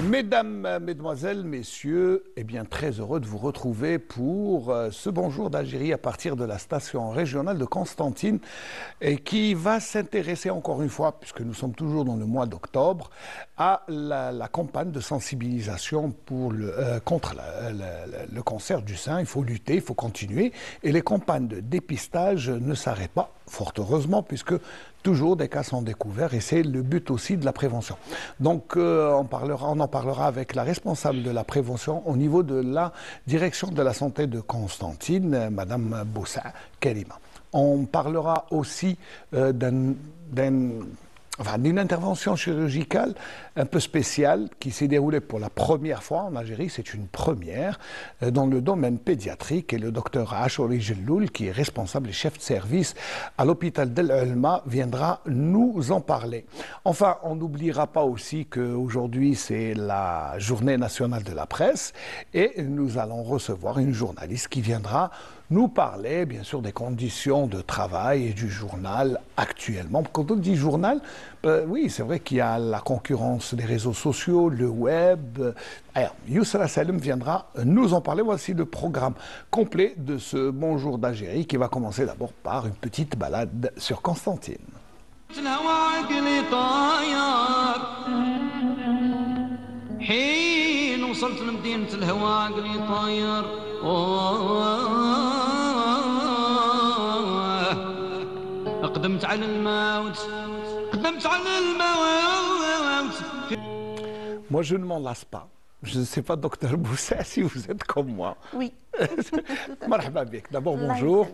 Mesdames, Mesdemoiselles, Messieurs, eh bien, très heureux de vous retrouver pour ce Bonjour d'Algérie à partir de la station régionale de Constantine et qui va s'intéresser encore une fois, puisque nous sommes toujours dans le mois d'octobre, à la campagne de sensibilisation contre le cancer du sein. Il faut lutter, il faut continuer et les campagnes de dépistage ne s'arrêtent pas, fort heureusement, puisque toujours des cas sont découverts et c'est le but aussi de la prévention. Donc on en parlera avec la responsable de la prévention au niveau de la direction de la santé de Constantine, Madame Boussa Karima. On parlera aussi d'une intervention chirurgicale un peu spéciale qui s'est déroulée pour la première fois en Algérie, c'est une première, dans le domaine pédiatrique. Et le docteur Achouri Jelloul, qui est responsable et chef de service à l'hôpital d'El Ulma, viendra nous en parler. Enfin, on n'oubliera pas aussi qu'aujourd'hui, c'est la journée nationale de la presse et nous allons recevoir une journaliste qui viendra nous parler, bien sûr, des conditions de travail et du journal actuellement. Quand on dit journal, oui, c'est vrai qu'il y a la concurrence des réseaux sociaux, le web. Alors, Yousra Salem viendra nous en parler. Voici le programme complet de ce Bonjour d'Algérie qui va commencer d'abord par une petite balade sur Constantine. Moi, je ne m'en lasse pas. Je ne sais pas, docteur Boussa, si vous êtes comme moi. Oui. Marhaba bik. D'abord, bonjour.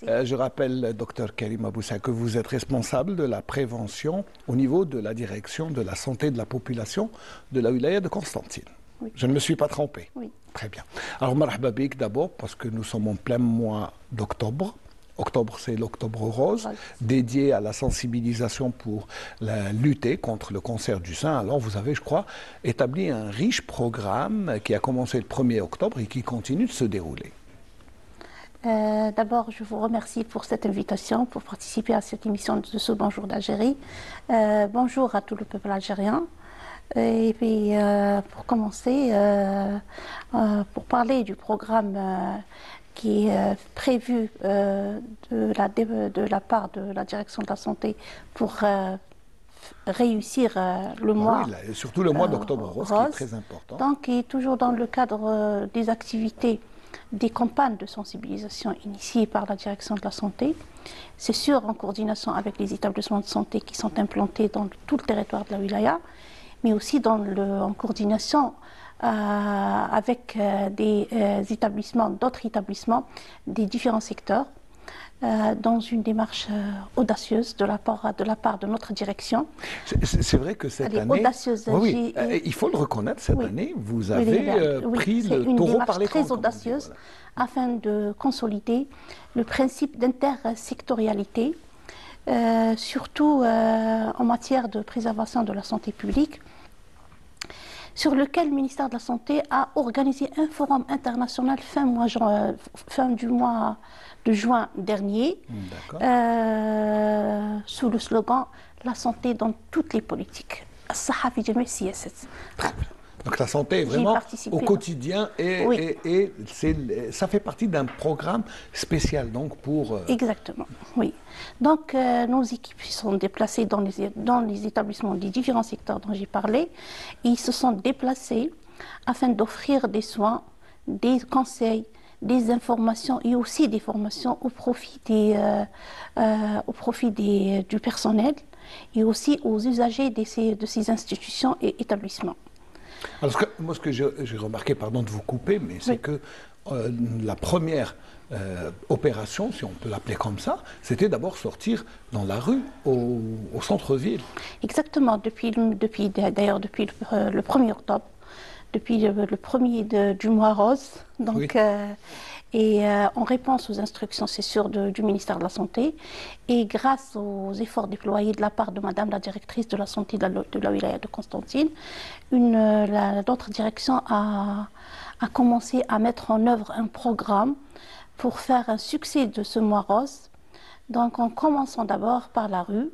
Je rappelle, docteur Karima Boussa, que vous êtes responsable de la prévention au niveau de la direction de la santé de la population de la wilaya de Constantine. Oui. Je ne me suis pas trompé. Oui. Très bien. Alors, marhaba bik d'abord, parce que nous sommes en plein mois d'octobre. Octobre, c'est l'Octobre Rose, dédié à la sensibilisation pour lutter contre le cancer du sein. Alors, vous avez, je crois, établi un riche programme qui a commencé le 1er octobre et qui continue de se dérouler. D'abord, je vous remercie pour cette invitation, pour participer à cette émission de ce Bonjour d'Algérie. Bonjour à tout le peuple algérien. Et puis, pour commencer, pour parler du programme qui est prévu de la part de la direction de la santé pour réussir le mois. Oui, surtout le mois d'octobre rose, qui est très important. Donc, il est toujours dans le cadre des activités, des campagnes de sensibilisation initiées par la direction de la santé. C'est sûr, en coordination avec les établissements de santé qui sont implantés dans tout le territoire de la wilaya, mais aussi en coordination avec des établissements, d'autres établissements des différents secteurs, dans une démarche audacieuse de la part de notre direction. C'est vrai que cette année, audacieuse. Oui, il faut le reconnaître, cette année, vous avez pris le taureau par les cornes. C'est une démarche très audacieuse afin de consolider le principe d'intersectorialité, surtout en matière de préservation de la santé publique, sur lequel le ministère de la Santé a organisé un forum international fin du mois de juin dernier, sous le slogan « La santé dans toutes les politiques ». Donc la santé est vraiment au quotidien et ça fait partie d'un programme spécial donc pour... Exactement, oui. Donc nos équipes sont déplacées dans les établissements des différents secteurs dont j'ai parlé et ils se sont déplacés afin d'offrir des soins, des conseils, des informations et aussi des formations au profit du personnel et aussi aux usagers de ces institutions et établissements. Alors, moi, ce que j'ai remarqué, pardon de vous couper, mais c'est que la première opération, si on peut l'appeler comme ça, c'était d'abord sortir dans la rue, au centre-ville. Exactement, depuis le 1er octobre, depuis le 1er du mois rose, donc, et en réponse aux instructions, c'est sûr, du ministère de la Santé, et grâce aux efforts déployés de la part de Madame la directrice de la santé de la wilaya de Constantine, notre direction a commencé à mettre en œuvre un programme pour faire un succès de ce mois rose. Donc en commençant d'abord par la rue,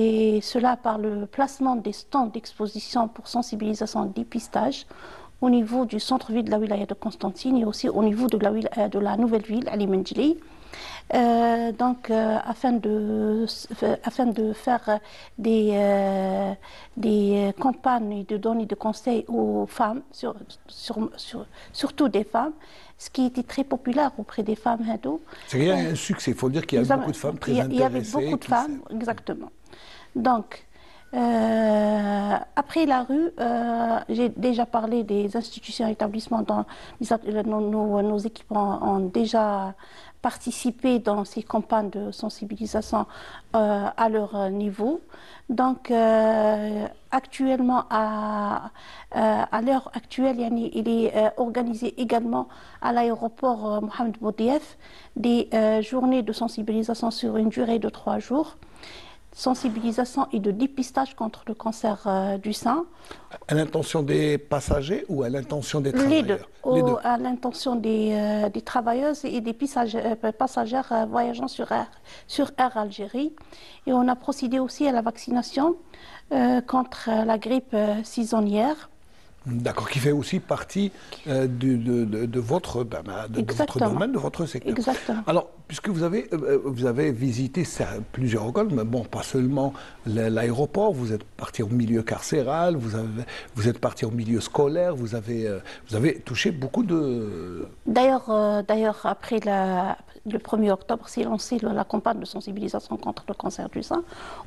et cela par le placement des stands d'exposition pour sensibilisation et dépistage au niveau du centre-ville de la wilaya de Constantine et aussi au niveau de la nouvelle ville, Ali Menjli. Afin de faire des campagnes et de donner des conseils aux femmes, surtout des femmes, ce qui était très populaire auprès des femmes hindoues. C'est qu'il y a un succès, il faut dire qu'il y a beaucoup de femmes très intéressées. Il y avait beaucoup de femmes, exactement. Donc, après la rue, j'ai déjà parlé des institutions et établissements dont nos équipes ont déjà participé dans ces campagnes de sensibilisation à leur niveau. Donc, actuellement, à l'heure actuelle, il est organisé également à l'aéroport Mohamed Boudiaf des journées de sensibilisation sur une durée de 3 jours. Sensibilisation et de dépistage contre le cancer du sein. À l'intention des passagers ou à l'intention des travailleurs? Les deux. À l'intention des travailleuses et des passagères voyageant sur Air Algérie. Et on a procédé aussi à la vaccination contre la grippe saisonnière. D'accord, qui fait aussi partie de votre domaine, de votre secteur. Exactement. Alors, puisque vous avez visité plusieurs écoles, mais bon, pas seulement l'aéroport, vous êtes parti au milieu carcéral, vous êtes parti au milieu scolaire, vous avez touché beaucoup de... D'ailleurs, après le 1er octobre, s'est lancée la campagne de sensibilisation contre le cancer du sein.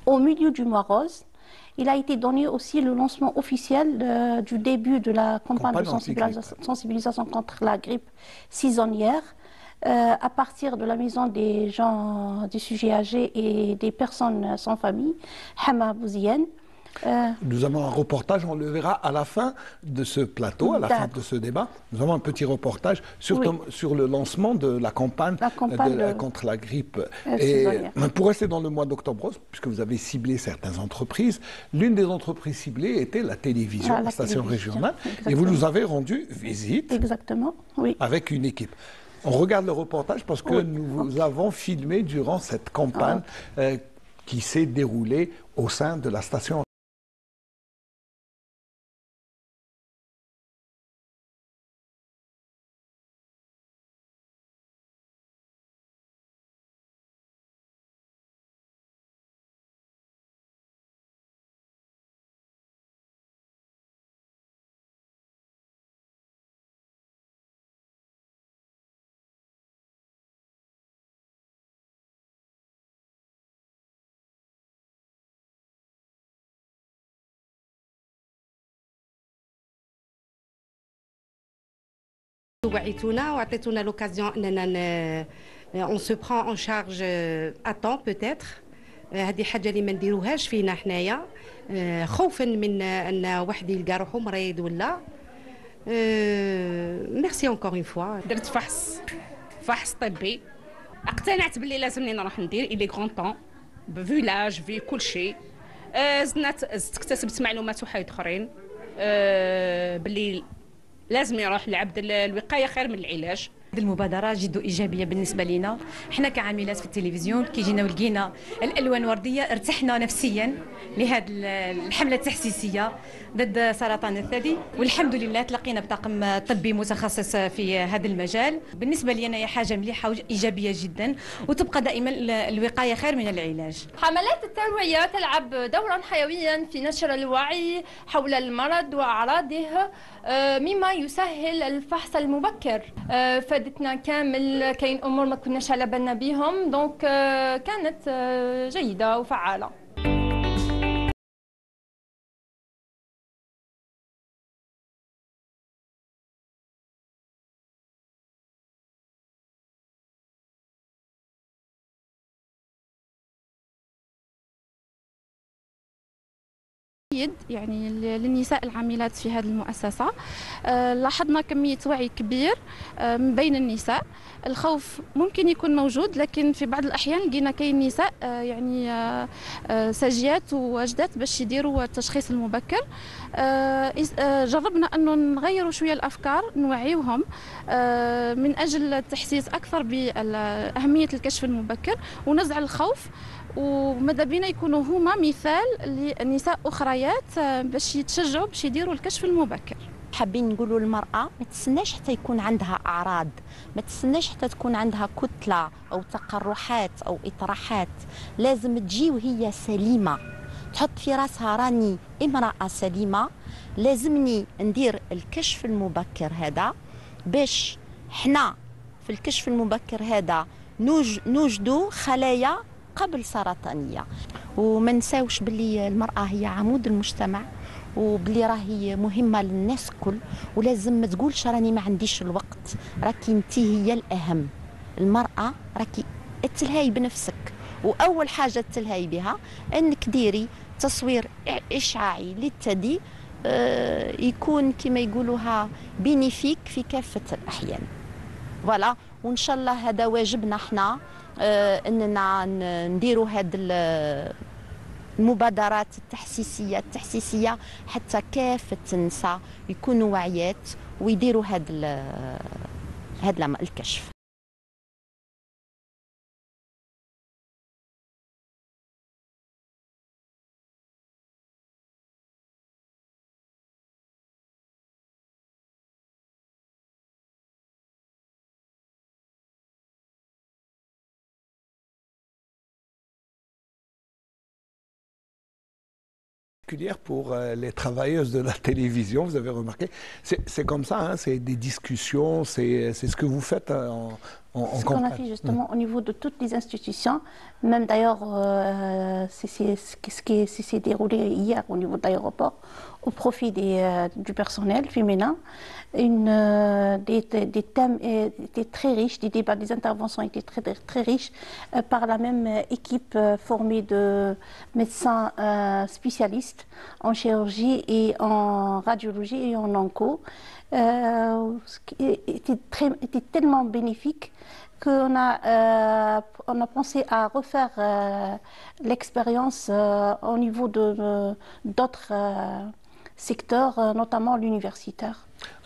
Au milieu du mois rose, il a été donné aussi le lancement officiel du début de la campagne de sensibilisation contre la grippe saisonnière à partir de la maison des sujets âgés et des personnes sans famille, Hama Bouzienne. Nous avons un reportage, on le verra à la fin de ce plateau, à la fin de ce débat. Nous avons un petit reportage sur le lancement de la campagne, contre la grippe. Et pour rester dans le mois d'octobre rose, puisque vous avez ciblé certaines entreprises, l'une des entreprises ciblées était la télévision, la station régionale, et vous nous avez rendu visite. Exactement, oui. Avec une équipe. On regarde le reportage parce que nous vous avons filmé durant cette campagne qui s'est déroulée au sein de la station. وعيتونا وعطيتونا لوكازيون اننا اون سو بران اون شارج ا طون بوتيتر. هذه حاجه اللي ما نديروهاش فينا حنايا خوفا من ان واحد يلقى روحو مريض ولا. ميرسي اونكور اون فوا. درت فحص طبي، اقتنعت باللي لازمني نروح ندير إلي غران طون بفيلاج في كل شيء. زدت اكتسبت معلومات وحايد اخرين باللي لازم يروح العبد الوقايه خير من العلاج. هذه المبادرة جد إيجابية بالنسبة لنا، حنا كعاملات في التلفزيون كيجينا ولقينا الألوان وردية ارتحنا نفسيا لهذه الحملة التحسيسية ضد سرطان الثدي، والحمد لله تلقينا بطاقم طبي متخصص في هذا المجال. بالنسبة لي أنا هي حاجة مليحة وإيجابية جدا، وتبقى دائما الوقاية خير من العلاج. حملات التوعية تلعب دورا حيويا في نشر الوعي حول المرض وأعراضه مما يسهل الفحص المبكر. فادتنا كامل، كاين امور ما كناش على بالنا بهم، دونك كانت جيده وفعاله. جيد يعني للنساء العاملات في هذه المؤسسة. لاحظنا كمية وعي كبير من بين النساء. الخوف ممكن يكون موجود، لكن في بعض الأحيان لقينا كاين نساء يعني ساجيات وواجدات باش يديروا التشخيص المبكر. جربنا أنه نغيروا شوية الأفكار، نوعيوهم من أجل التحسيس أكثر بأهمية الكشف المبكر ونزع الخوف، وماذا بينا يكونوا هما مثال لنساء أخريات باش يتشجعوا باش يديروا الكشف المبكر. حابين نقولوا للمرأة ما تستناش حتى يكون عندها أعراض، ما تستناش حتى تكون عندها كتلة أو تقرحات أو إطراحات، لازم تجي وهي سليمة، تحط في راسها راني امرأة سليمة، لازمني ندير الكشف المبكر هذا باش حنا في الكشف المبكر هذا نوجدوا خلايا قبل سرطانية. وما نساوش باللي المرأة هي عمود المجتمع، وبلي راهي مهمة للناس كل، ولازم ما تقولش راني ما عنديش الوقت، راكي انتي هي الأهم. المرأة راكي اتلهاي بنفسك، وأول حاجة تلهاي بها أنك ديري تصوير إشعاعي للثدي يكون كما يقولوها بينيفيك في كافة الأحيان. فوالا، وإن شاء الله هذا واجبنا احنا أننا نديروا هذا المبادرات التحسيسية حتى كافة النساء يكونوا واعيات ويديروا هذا الكشف. Pour les travailleuses de la télévision, vous avez remarqué, c'est comme ça, hein, c'est des discussions, c'est ce que vous faites en ce qu'on a fait justement au niveau de toutes les institutions, même d'ailleurs c'est ce qui s'est déroulé hier au niveau de l'aéroport au profit du personnel féminin. Des thèmes étaient très riches, des débats, des interventions étaient très riches par la même équipe formée de médecins spécialistes en chirurgie et en radiologie et en onco. Était tellement bénéfique qu'on a pensé à refaire l'expérience au niveau d'autres secteurs, notamment l'universitaire.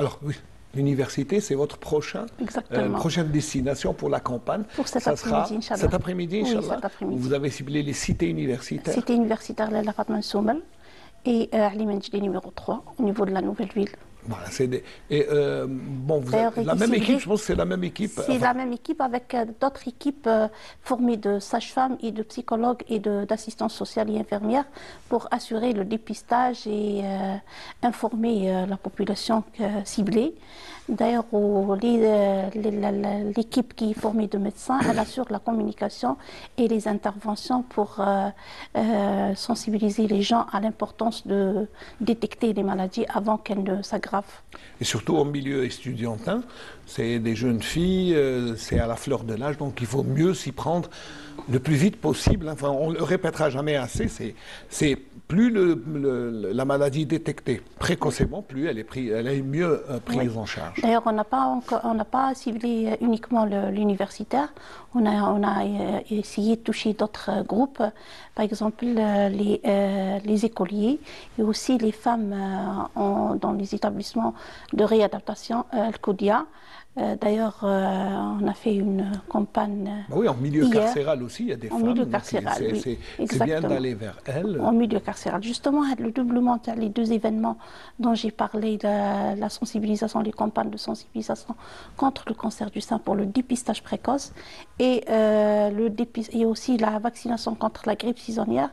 Alors oui, l'université, c'est votre prochaine destination pour la campagne. Pour cet après-midi, Inch'Allah. Cet après-midi, Inch'Allah. Oui, cet après-midi. Vous avez ciblé les cités universitaires. Cité universitaire de la Fatma Soumel et Ali Menjdi numéro 3 au niveau de la nouvelle ville. Voilà, bon, la même équipe, je pense que c'est la même équipe. C'est la même équipe avec d'autres équipes formées de sages-femmes et de psychologues et d'assistants sociaux et infirmières pour assurer le dépistage et informer la population ciblée. D'ailleurs, l'équipe qui est formée de médecins, elle assure la communication et les interventions pour sensibiliser les gens à l'importance de détecter les maladies avant qu'elles ne s'aggravent. Et surtout au milieu estudiantin, c'est des jeunes filles, c'est à la fleur de l'âge, donc il faut mieux s'y prendre le plus vite possible. Enfin, on ne le répétera jamais assez, c'est plus la maladie détectée précocement, plus elle est mieux prise en charge. D'ailleurs, on n'a pas ciblé uniquement l'universitaire, on a essayé de toucher d'autres groupes, par exemple les écoliers et aussi les femmes dans les établissements de réadaptation, le CODIA. D'ailleurs, on a fait une campagne. Oui, en milieu carcéral aussi, il y a des femmes. En milieu carcéral, oui. C'est bien d'aller vers elles. En milieu carcéral. Justement, le doublement, les deux événements dont j'ai parlé, la sensibilisation, les campagnes de sensibilisation contre le cancer du sein pour le dépistage précoce et aussi la vaccination contre la grippe saisonnière.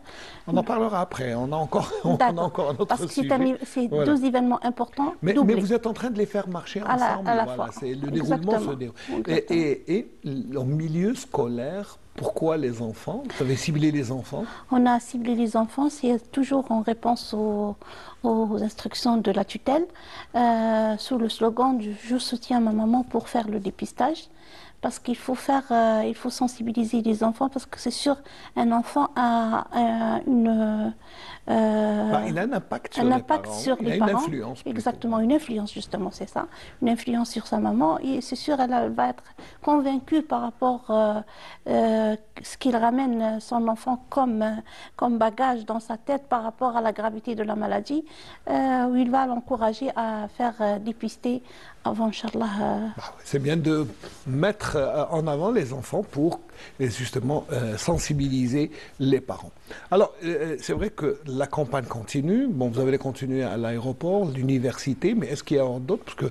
On en parlera après, on a encore un autre parce sujet. Parce que c'est deux événements importants. Mais vous êtes en train de les faire marcher ensemble. À la fois. Le déroulement se déroule. Et en milieu scolaire, Pourquoi les enfants? Vous avez ciblé les enfants? On a ciblé les enfants, c'est toujours en réponse aux instructions de la tutelle, sous le slogan du « Je soutiens ma maman pour faire le dépistage ». Parce qu'il faut il faut sensibiliser les enfants, parce que c'est sûr, un enfant a il a un impact sur les parents. Sur les il a parents. Une influence. Exactement, une influence justement, c'est ça. Une influence sur sa maman, et c'est sûr, elle va être convaincue par rapport à ce qu'il ramène son enfant comme bagage dans sa tête par rapport à la gravité de la maladie, où il va l'encourager à faire dépister avant, Inch'Allah. C'est bien de mettre en avant les enfants pour justement sensibiliser les parents. Alors, c'est vrai que la campagne continue. Bon, vous allez continuer à l'aéroport, l'université, mais est-ce qu'il y a d'autres? Parce que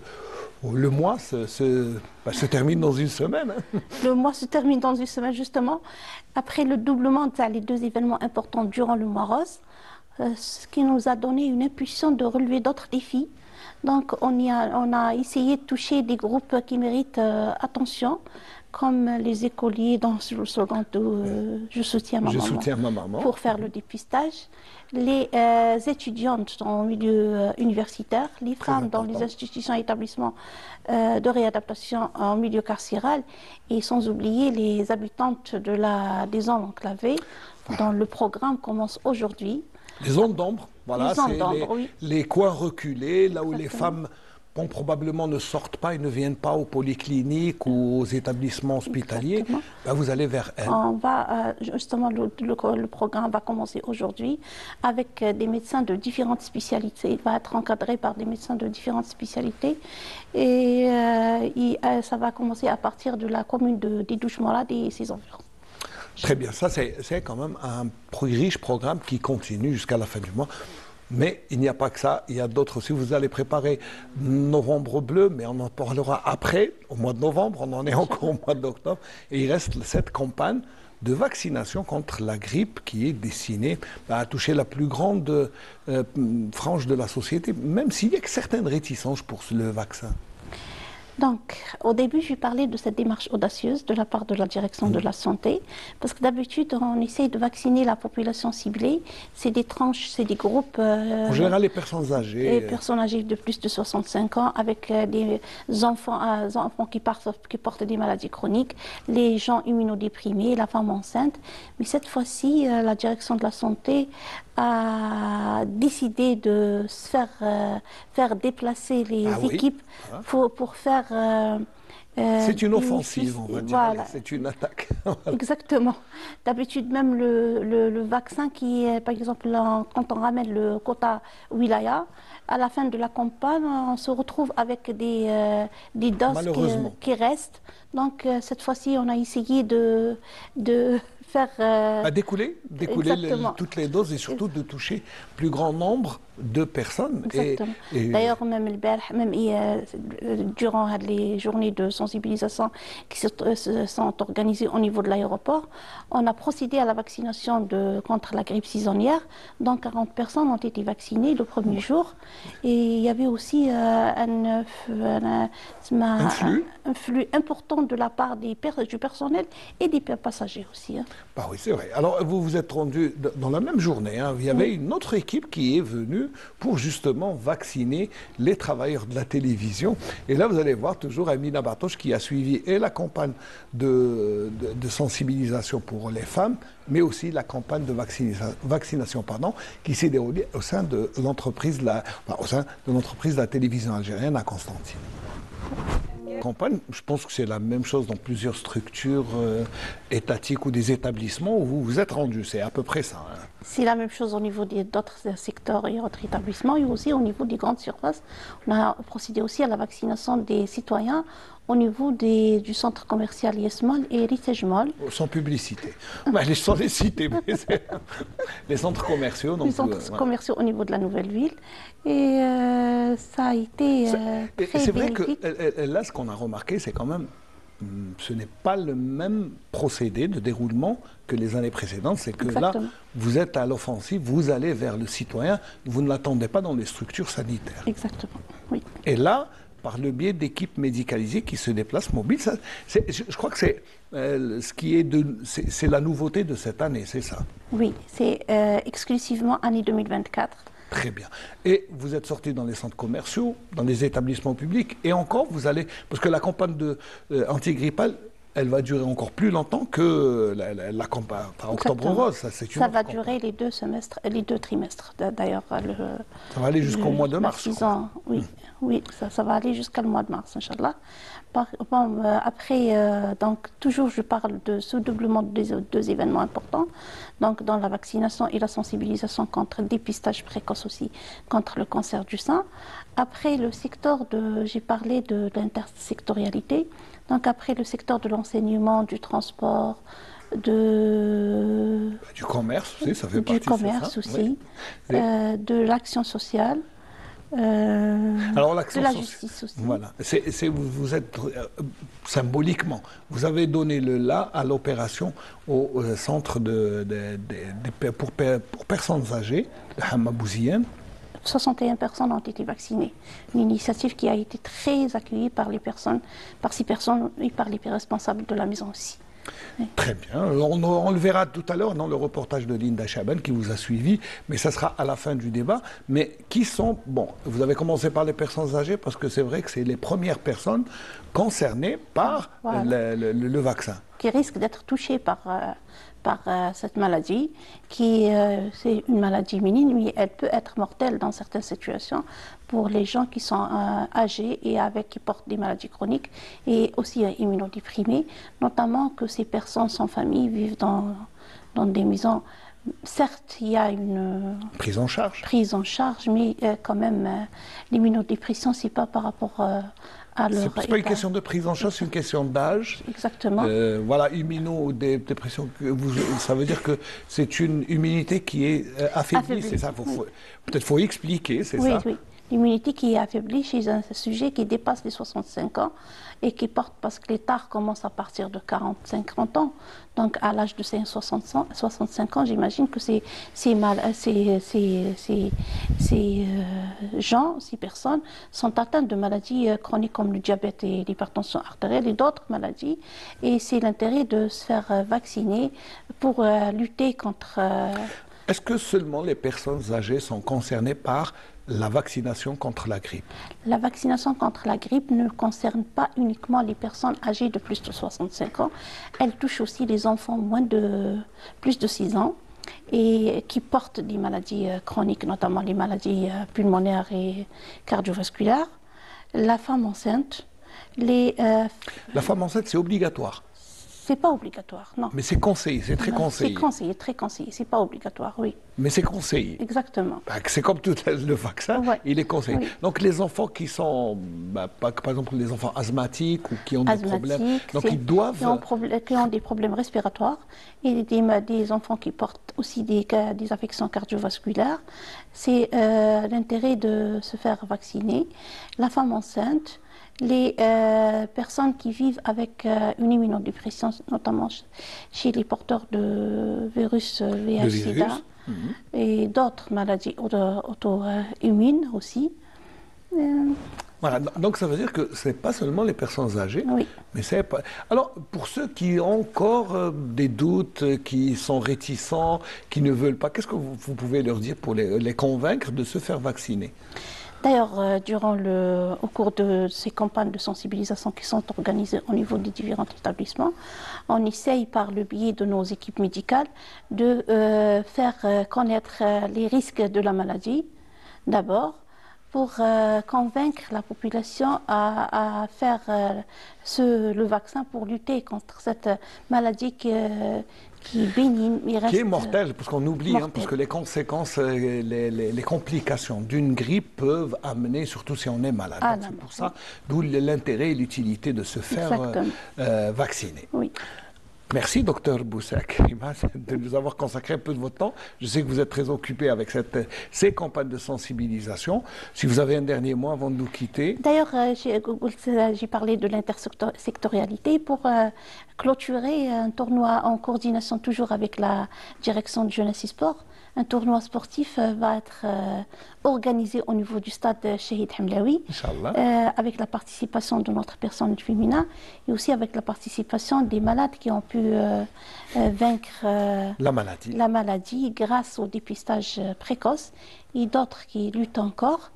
le mois se termine dans une semaine. Hein. Le mois se termine dans une semaine, justement. Après le doublement les deux événements importants durant le mois rose, ce qui nous a donné une impulsion de relever d'autres défis. Donc, on a essayé de toucher des groupes qui méritent attention, comme les écoliers dans le slogan de « Je soutiens ma maman » pour faire le dépistage, les étudiantes dans le milieu universitaire, les femmes dans les institutions et établissements de réadaptation en milieu carcéral, et sans oublier les habitantes des zones enclavées, dont le programme commence aujourd'hui. Les zones d'ombre, voilà, c'est les coins reculés, là où Exactement. Les femmes probablement ne sortent pas et ne viennent pas aux polycliniques ou aux établissements hospitaliers. Ben, vous allez vers elles. On va, justement, le programme va commencer aujourd'hui avec des médecins de différentes spécialités. Il va être encadré par des médecins de différentes spécialités. Et ça va commencer à partir de la commune d'Idouche-Morad et ses environs. Très bien, ça c'est quand même un riche programme qui continue jusqu'à la fin du mois. Mais il n'y a pas que ça, il y a d'autres aussi. Vous allez préparer Novembre bleu, mais on en parlera après, au mois de novembre, on en est encore au mois d'octobre. Et il reste cette campagne de vaccination contre la grippe qui est destinée à toucher la plus grande frange de la société, même s'il y a certaines réticences pour le vaccin. Donc, au début, je parlais de cette démarche audacieuse de la part de la direction de la santé, parce que d'habitude, on essaye de vacciner la population ciblée. C'est des tranches, c'est des groupes... en général, les personnes âgées. Les personnes âgées de plus de 65 ans, avec des enfants qui portent des maladies chroniques, les gens immunodéprimés, la femme enceinte. Mais cette fois-ci, la direction de la santé a décidé de se faire déplacer les équipes pour faire... c'est une offensive, on va dire. Voilà. C'est une attaque. Exactement. D'habitude, même le vaccin qui est, par exemple, quand on ramène le quota wilaya, à la fin de la campagne, on se retrouve avec des doses qui restent. Donc, cette fois-ci, on a essayé de faire... découler toutes les doses et surtout de toucher plus grand nombre de personnes. Exactement. D'ailleurs, même durant les journées de sensibilisation qui sont organisées au niveau de l'aéroport, on a procédé à la vaccination contre la grippe saisonnière. Donc 40 personnes ont été vaccinées le premier jour. Et il y avait aussi un flux important de la part du personnel et des passagers aussi. Hein. Bah oui, c'est vrai. Alors, vous vous êtes rendu dans la même journée. Hein, il y avait une autre équipe qui est venue pour justement vacciner les travailleurs de la télévision. Et là, vous allez voir toujours Amina Batoche qui a suivi et la campagne de sensibilisation pour les femmes, mais aussi la campagne de vaccination qui s'est déroulée au sein de l'entreprise de la télévision algérienne à Constantine. Campagne, je pense que c'est la même chose dans plusieurs structures étatiques ou des établissements où vous vous êtes rendu, c'est à peu près ça. Hein. C'est la même chose au niveau d'autres secteurs et autres établissements et aussi au niveau des grandes surfaces. On a procédé aussi à la vaccination des citoyens au niveau du centre commercial Yesmol et Heritage Mall. Sans publicité. Sans les citer, mais les centres commerciaux. Donc, les centres commerciaux au niveau de la Nouvelle-Ville. Et ça a été très c'est vrai bénéfique. Que là, ce qu'on a remarqué, c'est quand même, ce n'est pas le même procédé de déroulement que les années précédentes. C'est que Exactement. Là, vous êtes à l'offensive, vous allez vers le citoyen, vous ne l'attendez pas dans les structures sanitaires. Exactement, oui. Et là, par le biais d'équipes médicalisées qui se déplacent mobiles. Ça, je crois que c'est c'est la nouveauté de cette année, c'est ça? Oui, c'est exclusivement année 2024. Très bien. Et vous êtes sorti dans les centres commerciaux, dans les établissements publics, et encore vous allez, parce que la campagne antigrippale, elle va durer encore plus longtemps que la campagne Octobre Rose. Ça va durer les 2 semestres, les 2 trimestres. D'ailleurs, ça va aller jusqu'au mois de mars. Oui, oui, ça va aller jusqu'au mois de mars, Inch'Allah. Après, donc toujours je parle de ce doublement des 2 événements importants. Donc dans la vaccination et la sensibilisation contre le dépistage précoce aussi, contre le cancer du sein. Après le secteur j'ai parlé de l'intersectorialité. Donc après le secteur de l'enseignement, du transport, du commerce aussi, ça fait partie du commerce aussi, oui. De l'action sociale. Alors, de la justice aussi. Voilà. Vous êtes symboliquement, vous avez donné le là à l'opération au centre pour personnes âgées de Hamabouzienne. 61 personnes ont été vaccinées. Une initiative qui a été très accueillie par ces personnes et par les responsables de la maison aussi. Oui. Très bien. On le verra tout à l'heure dans le reportage de Linda Chaban qui vous a suivi, mais ça sera à la fin du débat. Mais qui sont... Bon, vous avez commencé par les personnes âgées parce que c'est vrai que c'est les premières personnes concernées par le vaccin. Qui risquent d'être touchées par cette maladie, c'est une maladie minime, mais elle peut être mortelle dans certaines situations pour les gens qui sont âgés et qui portent des maladies chroniques et aussi immunodéprimés, notamment que ces personnes sans famille vivent dans des maisons. Certes, il y a une prise en charge, mais quand même, l'immunodépression, c'est pas par rapport c'est pas une question de prise en charge, c'est une question d'âge. Exactement. Voilà, immunodépression, ça veut dire que c'est une immunité qui est affaiblie, c'est ça. Peut-être faut expliquer, c'est ça. Oui. L'immunité qui est affaiblie chez un sujet qui dépasse les 65 ans et qui porte, parce que les tares commencent à partir de 45-50 ans. Donc à l'âge de 65 ans, j'imagine que ces personnes sont atteintes de maladies chroniques comme le diabète et l'hypertension artérielle et d'autres maladies. Et c'est l'intérêt de se faire vacciner pour lutter contre... Est-ce que seulement les personnes âgées sont concernées par la vaccination contre la grippe? La vaccination contre la grippe ne concerne pas uniquement les personnes âgées de plus de 65 ans. Elle touche aussi les enfants plus de 6 ans et qui portent des maladies chroniques, notamment les maladies pulmonaires et cardiovasculaires. La femme enceinte, La femme enceinte, c'est obligatoire? C'est pas obligatoire, non. Mais c'est conseillé, c'est très conseillé. C'est conseillé, très conseillé. C'est pas obligatoire, oui. Mais c'est conseillé. Exactement. C'est comme tout le vaccin, il est conseillé. Oui. Donc les enfants qui sont, par exemple les enfants asthmatiques ou qui ont des problèmes, donc ils doivent... Qui ont des problèmes respiratoires et des enfants qui portent aussi des affections cardiovasculaires, c'est l'intérêt de se faire vacciner. La femme enceinte, les personnes qui vivent avec une immunodépression, notamment chez les porteurs de virus VIH-Sida et d'autres maladies auto-immunes aussi. Voilà, donc ça veut dire que ce n'est pas seulement les personnes âgées, mais c'est pas... Alors, pour ceux qui ont encore des doutes, qui sont réticents, qui ne veulent pas, qu'est-ce que vous pouvez leur dire pour les convaincre de se faire vacciner? D'ailleurs, au cours de ces campagnes de sensibilisation qui sont organisées au niveau des différents établissements, on essaye par le biais de nos équipes médicales de faire connaître les risques de la maladie, d'abord, pour convaincre la population à faire le vaccin pour lutter contre cette maladie qui est bénigne, qui est mortelle, parce qu'on oublie, parce que les conséquences, les complications d'une grippe peuvent amener, surtout si on est malade. C'est pour ça, d'où l'intérêt et l'utilité de se faire vacciner. Oui. Merci, docteur Boussek, de nous avoir consacré un peu de votre temps. Je sais que vous êtes très occupé avec ces campagnes de sensibilisation. Si vous avez un dernier mot avant de nous quitter. D'ailleurs, j'ai parlé de l'intersectorialité pour clôturer un tournoi en coordination toujours avec la direction de jeunesse et sport, un tournoi sportif va être organisé au niveau du stade Shahid Hamlaoui, avec la participation de notre personnel féminin et aussi avec la participation des malades qui ont pu vaincre la maladie grâce au dépistage précoce et d'autres qui luttent encore.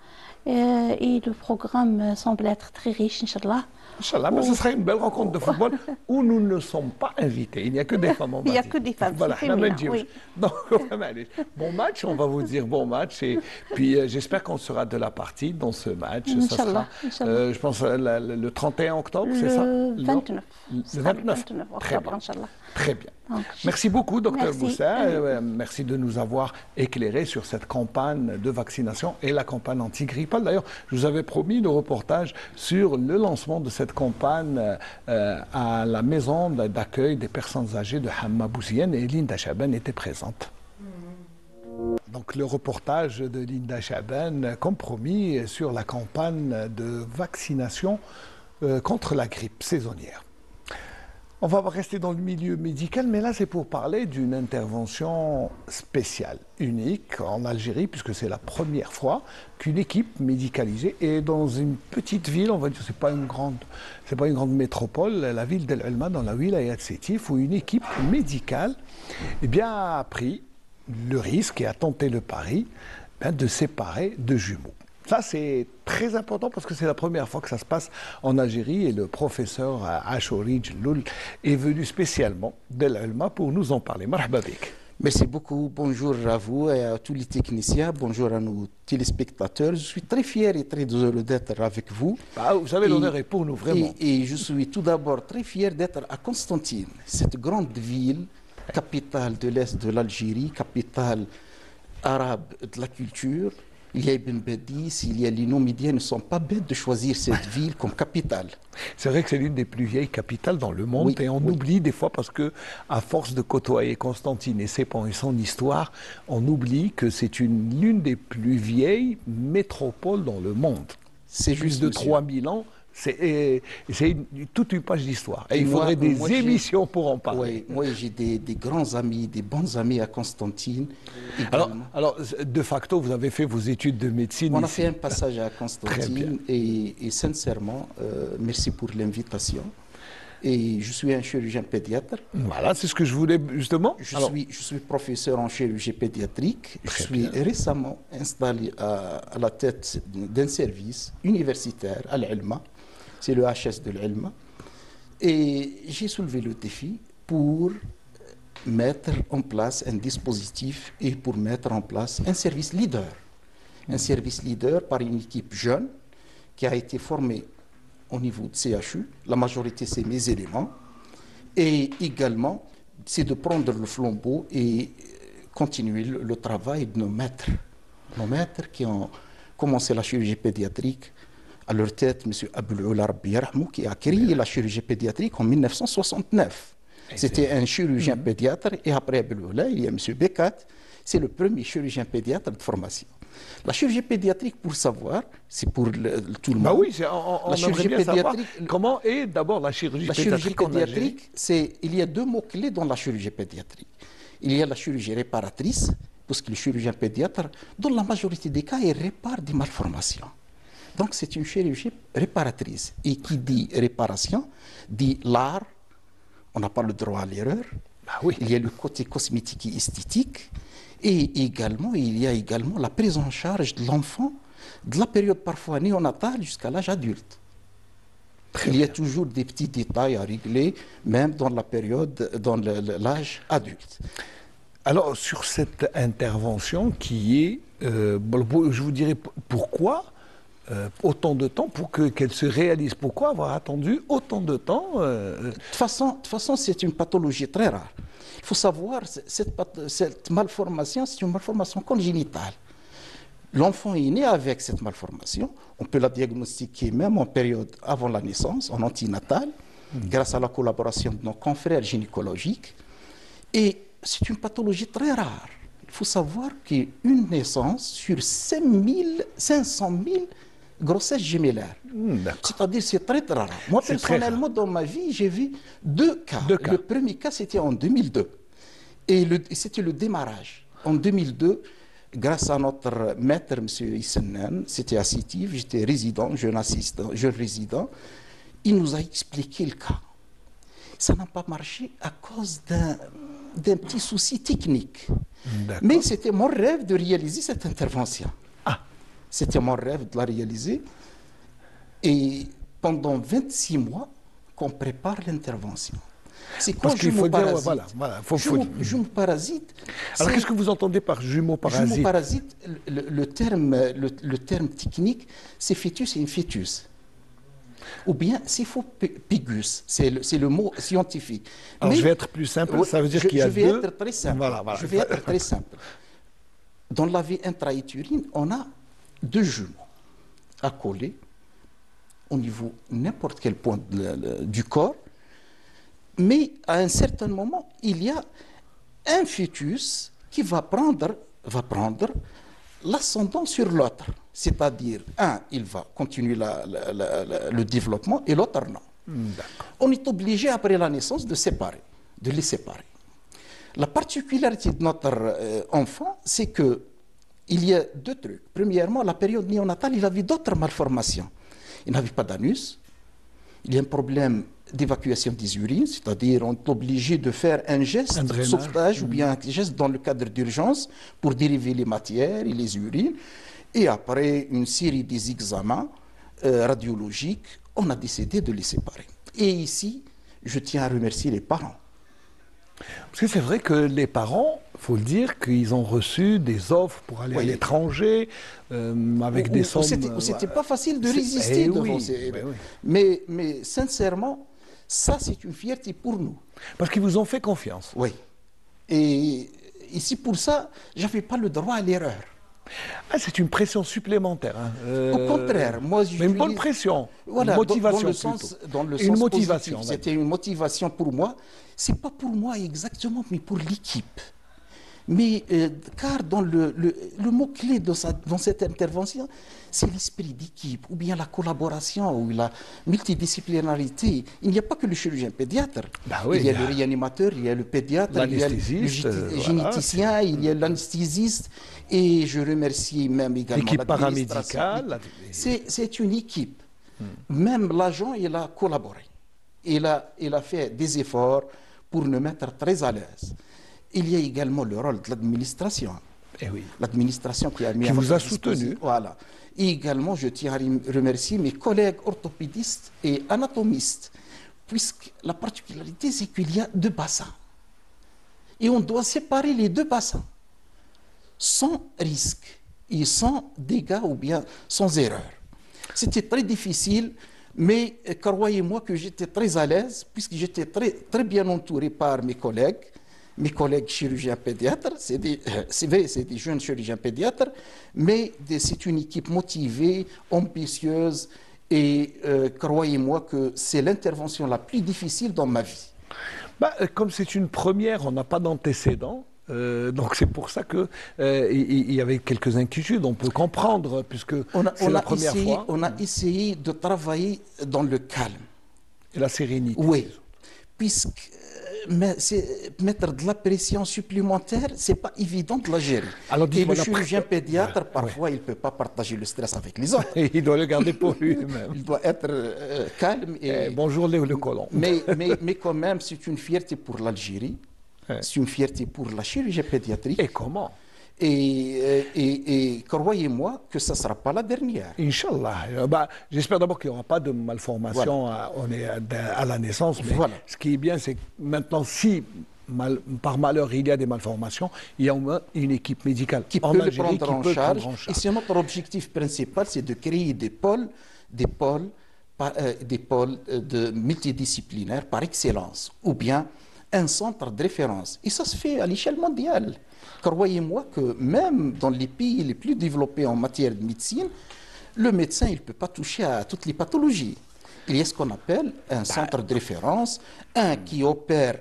Et le programme semble être très riche, Inch'Allah. Inch'Allah, mais ce sera une belle rencontre de football où nous ne sommes pas invités. Il n'y a que des femmes, on va dire. Il n'y a que des femmes, voilà, féminines, oui. Donc, bon match, on va vous dire bon match. Et puis, j'espère qu'on sera de la partie dans ce match. Inch'Allah, ça sera, je pense, le 31 octobre, c'est ça? Le 29. Le 29 octobre, Inch'Allah. Très bien. Merci beaucoup, Dr Boussa. Merci de nous avoir éclairé sur cette campagne de vaccination et la campagne antigrippale. D'ailleurs, je vous avais promis le reportage sur le lancement de cette campagne à la maison d'accueil des personnes âgées de Hamma Bouzienne et Linda Chaban était présente. Donc le reportage de Linda Chaban, comme promis, sur la campagne de vaccination contre la grippe saisonnière. On va rester dans le milieu médical, mais là c'est pour parler d'une intervention spéciale, unique en Algérie, puisque c'est la première fois qu'une équipe médicalisée est dans une petite ville, on va dire, c'est pas une grande métropole, la ville d'El Elma, dans la Wilayat Sétif, où une équipe médicale a pris le risque et a tenté le pari de séparer deux jumeaux. Ça, c'est très important parce que c'est la première fois que ça se passe en Algérie et le professeur Achouri Jelloul est venu spécialement d'El Elma pour nous en parler. Marhaba bik. Merci beaucoup. Bonjour à vous et à tous les techniciens. Bonjour à nos téléspectateurs. Je suis très fier et très heureux d'être avec vous. Vous savez, l'honneur est pour nous, vraiment. Et je suis tout d'abord très fier d'être à Constantine, cette grande ville, capitale de l'Est de l'Algérie, capitale arabe de la culture. Il y a Ibn Badis, il y a les Nomidiens, ne sont pas bêtes de choisir cette ville comme capitale. C'est vrai que c'est l'une des plus vieilles capitales dans le monde et on oublie des fois parce que, à force de côtoyer Constantine et ses pans et son histoire, on oublie que c'est l'une des plus vieilles métropoles dans le monde. C'est juste de 3000 ans. C'est toute une page d'histoire. Et il faudrait des émissions pour en parler. Moi, j'ai des grands amis, des bons amis à Constantine. Alors, de facto, vous avez fait vos études de médecine. On a fait un passage à Constantine et sincèrement, merci pour l'invitation. Et je suis un chirurgien pédiatre. Voilà, c'est ce que je voulais justement. Je suis professeur en chirurgie pédiatrique. Je suis récemment installé à la tête d'un service universitaire à l'Elma. C'est le HS de l'Elma. Et j'ai soulevé le défi pour mettre en place un dispositif et pour mettre en place un service leader. Un service leader par une équipe jeune qui a été formée au niveau de CHU. La majorité, c'est mes éléments. Et également, c'est de prendre le flambeau et continuer le travail de nos maîtres. Nos maîtres qui ont commencé la chirurgie pédiatrique. À leur tête, M. Aboul-Oula Rabbi Yarhamou, qui a créé la chirurgie pédiatrique en 1969. C'était un chirurgien pédiatre, et après Aboul-Oula, il y a M. Bekat, c'est le premier chirurgien pédiatre de formation. La chirurgie pédiatrique, pour savoir, c'est pour tout le monde. Oui, la chirurgie pédiatrique. Comment est d'abord la chirurgie pédiatrique? La chirurgie pédiatrique, il y a deux mots-clés dans la chirurgie pédiatrique. Il y a la chirurgie réparatrice, parce que le chirurgien pédiatre, dans la majorité des cas, il répare des malformations. Donc c'est une chirurgie réparatrice. Et qui dit réparation, dit l'art, on n'a pas le droit à l'erreur. Il y a le côté cosmétique et esthétique. Et également, il y a également la prise en charge de l'enfant de la période parfois néonatale jusqu'à l'âge adulte. Il y a toujours des petits détails à régler, même dans la période, dans l'âge adulte. Alors, sur cette intervention qui est, je vous dirais, pourquoi autant de temps pour qu'elle se réalise? Pourquoi avoir attendu autant de temps De toute façon, c'est une pathologie très rare. Il faut savoir, cette malformation, c'est une malformation congénitale. L'enfant est né avec cette malformation. On peut la diagnostiquer même en période avant la naissance, en antinatal, grâce à la collaboration de nos confrères gynécologiques. Et c'est une pathologie très rare. Il faut savoir qu'une naissance sur 500 000 grossesses gémellaires. C'est-à-dire c'est très rare. Moi, personnellement, dans ma vie, j'ai vu deux cas. Le premier cas, c'était en 2002. Et c'était le démarrage. En 2002, grâce à notre maître, M. Issennen, c'était à Sétif, j'étais résident, jeune résident, il nous a expliqué le cas. Ça n'a pas marché à cause d'un petit souci technique. Mais c'était mon rêve de réaliser cette intervention. C'était mon rêve de la réaliser. Et pendant 26 mois, qu'on prépare l'intervention. C'est quoi jumeau-parasite? Jumeau-parasite. Alors qu'est-ce que vous entendez par jumeau-parasite? Jumeau-parasite, le terme technique, c'est fœtus et une fœtus. Ou bien syphopégus, c'est le mot scientifique. Alors mais je vais être plus simple, ça veut dire qu'il y a deux... Je vais être très simple. Voilà. Je vais être très simple. Dans la vie intra-utérine, on a deux jumeaux à coller au niveau n'importe quel point du corps, mais à un certain moment, il y a un fœtus qui va prendre l'ascendant sur l'autre. C'est-à-dire, un, il va continuer le développement et l'autre, non. On est obligé, après la naissance, de les séparer. La particularité de notre enfant, c'est qu'il y a deux trucs. Premièrement, la période néonatale, il avait d'autres malformations. Il n'avait pas d'anus. Il y a un problème d'évacuation des urines, c'est-à-dire on est obligé de faire un geste de sauvetage ou bien un geste dans le cadre d'urgence pour dériver les matières et les urines. Et après une série des examens radiologiques, on a décidé de les séparer. Et ici, je tiens à remercier les parents. Parce que c'est vrai que les parents, il faut le dire, qu'ils ont reçu des offres pour aller à l'étranger, avec des sommes... C'était pas facile de résister devant ces... Mais sincèrement, ça c'est une fierté pour nous. Parce qu'ils vous ont fait confiance. Oui. Et ici, pour ça, je n'avais pas le droit à l'erreur. Ah, c'est une pression supplémentaire. Au contraire, moi mais une bonne pression, voilà, une motivation dans le sens une motivation. C'était une motivation pour moi. C'est pas pour moi exactement, mais pour l'équipe. Mais car dans le mot-clé dans cette intervention, c'est l'esprit d'équipe, ou bien la collaboration, ou la multidisciplinarité. Il n'y a pas que le chirurgien pédiatre. Oui, il y a le réanimateur, il y a le pédiatre, il y a le généticien, il y a l'anesthésiste. Et je remercie même également l'équipe paramédicale. C'est une équipe. Même l'agent, il a collaboré. Il a fait des efforts pour nous mettre très à l'aise. Il y a également le rôle de l'administration. L'administration qui a mis vous a soutenu. Voilà. Et également, je tiens à remercier mes collègues orthopédistes et anatomistes, puisque la particularité, c'est qu'il y a deux bassins. Et on doit séparer les deux bassins, sans risque et sans dégâts ou bien sans erreur. C'était très difficile, mais croyez-moi que j'étais très à l'aise, puisque j'étais très bien entouré par mes collègues chirurgiens pédiatres, c'est des jeunes chirurgiens pédiatres, mais c'est une équipe motivée, ambitieuse, et croyez-moi que c'est l'intervention la plus difficile dans ma vie. Comme c'est une première, on n'a pas d'antécédents. Donc c'est pour ça qu'il y avait quelques inquiétudes, on peut comprendre, puisque c'est la première fois. On a essayé de travailler dans le calme. Et la sérénité. Oui, puisque mettre de la pression supplémentaire, c'est pas évident de la gérer. Alors, et le chirurgien pédiatre, parfois, il ne peut pas partager le stress avec les autres. Il doit le garder pour lui-même. Il doit être calme. Bonjour le colon. Mais quand même, c'est une fierté pour l'Algérie. C'est une fierté pour la chirurgie pédiatrique. Et comment? Et croyez-moi que ça ne sera pas la dernière. Inch'Allah. J'espère d'abord qu'il n'y aura pas de malformation à la naissance. Mais ce qui est bien, c'est que maintenant, si par malheur il y a des malformations, il y a au moins une équipe médicale qui peut le prendre en charge. Et c'est notre objectif principal, c'est de créer des pôles multidisciplinaires par excellence, ou bien un centre de référence. Et ça se fait à l'échelle mondiale. Croyez-moi que même dans les pays les plus développés en matière de médecine, le médecin il ne peut pas toucher à toutes les pathologies. Il y a ce qu'on appelle un centre de référence, un qui opère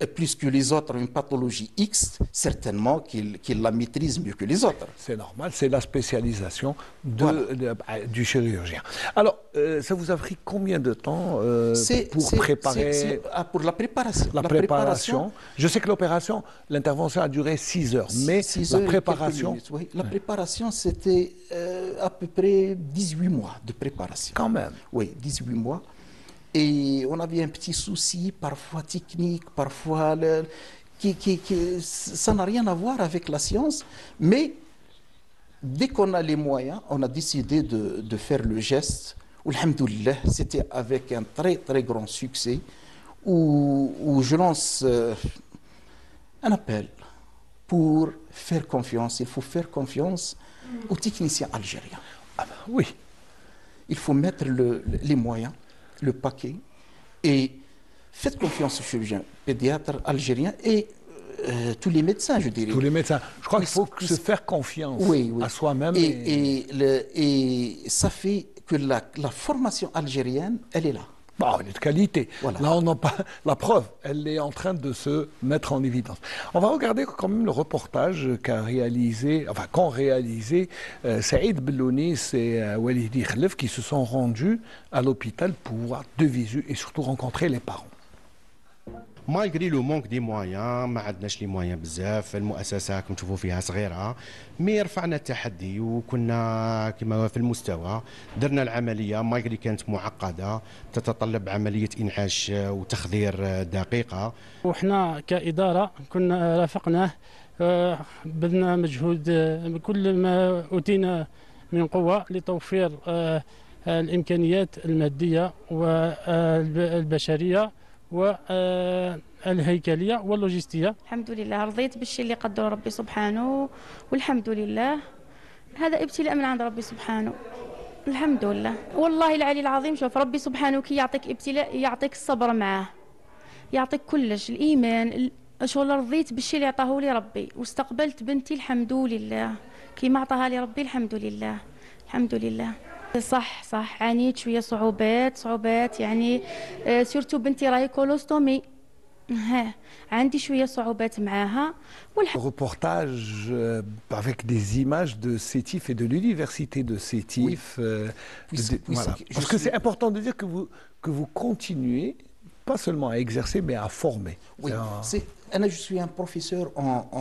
plus que les autres une pathologie X, certainement qu'il la maîtrise mieux que les autres. C'est normal, c'est la spécialisation du chirurgien. Alors, ça vous a pris combien de temps pour préparer pour la préparation. La préparation. Je sais que l'opération, l'intervention a duré 6 heures, mais la préparation... Oui, la préparation, c'était à peu près 18 mois de préparation. Quand même. Oui, 18 mois. Et on avait un petit souci, parfois technique, parfois... ça n'a rien à voir avec la science, mais dès qu'on a les moyens, on a décidé de faire le geste. Alhamdoulilah, c'était avec un très très grand succès, où je lance un appel pour faire confiance. Il faut faire confiance aux techniciens algériens. Ah ben, oui. Il faut mettre les moyens, le paquet, et faites confiance aux chirurgiens pédiatres algériens et tous les médecins, je dirais. Tous les médecins. Je crois qu'il faut se faire confiance à soi-même. Et ça fait que la formation algérienne, elle est là. Bon, elle est de qualité. Voilà. Là, on n'a pas la preuve. Elle est en train de se mettre en évidence. On va regarder quand même le reportage qu'ont réalisé Saïd Bellounis et Walidi Khlef, qui se sont rendus à l'hôpital pour voir de visu et surtout rencontrer les parents. مالغري لو مونك دي مويان ما عندناش لي مويان بزاف المؤسسه كما تشوفوا فيها صغيره مي رفعنا التحدي وكنا كما في المستوى درنا العمليه مالغري كانت معقده تتطلب عمليه انعاش وتخدير دقيقه وحنا كاداره كنا رافقناه بذلنا مجهود بكل ما اوتينا من قوه لتوفير الامكانيات الماديه والبشريه والهيكليه واللوجستيه. الحمد لله رضيت بالشيء اللي قدره ربي سبحانه والحمد لله هذا ابتلاء من عند ربي سبحانه الحمد لله والله العلي العظيم. شوف ربي سبحانه كي يعطيك ابتلاء يعطيك الصبر معاه يعطيك كلش الايمان شغل رضيت بالشيء اللي عطاه لي ربي واستقبلت بنتي الحمد لله كي ما عطاها لي ربي الحمد لله الحمد لله. صح عانيت شويه صعوبات يعني سورتو بنتي راهي كولوستومي عندي شويه صعوبات معاها. Reportage avec des images de Sétif et de l'université de Sétif. Voilà. Parce que c'est important de dire que vous continuez pas seulement à exercer mais à former. Oui, je suis un professeur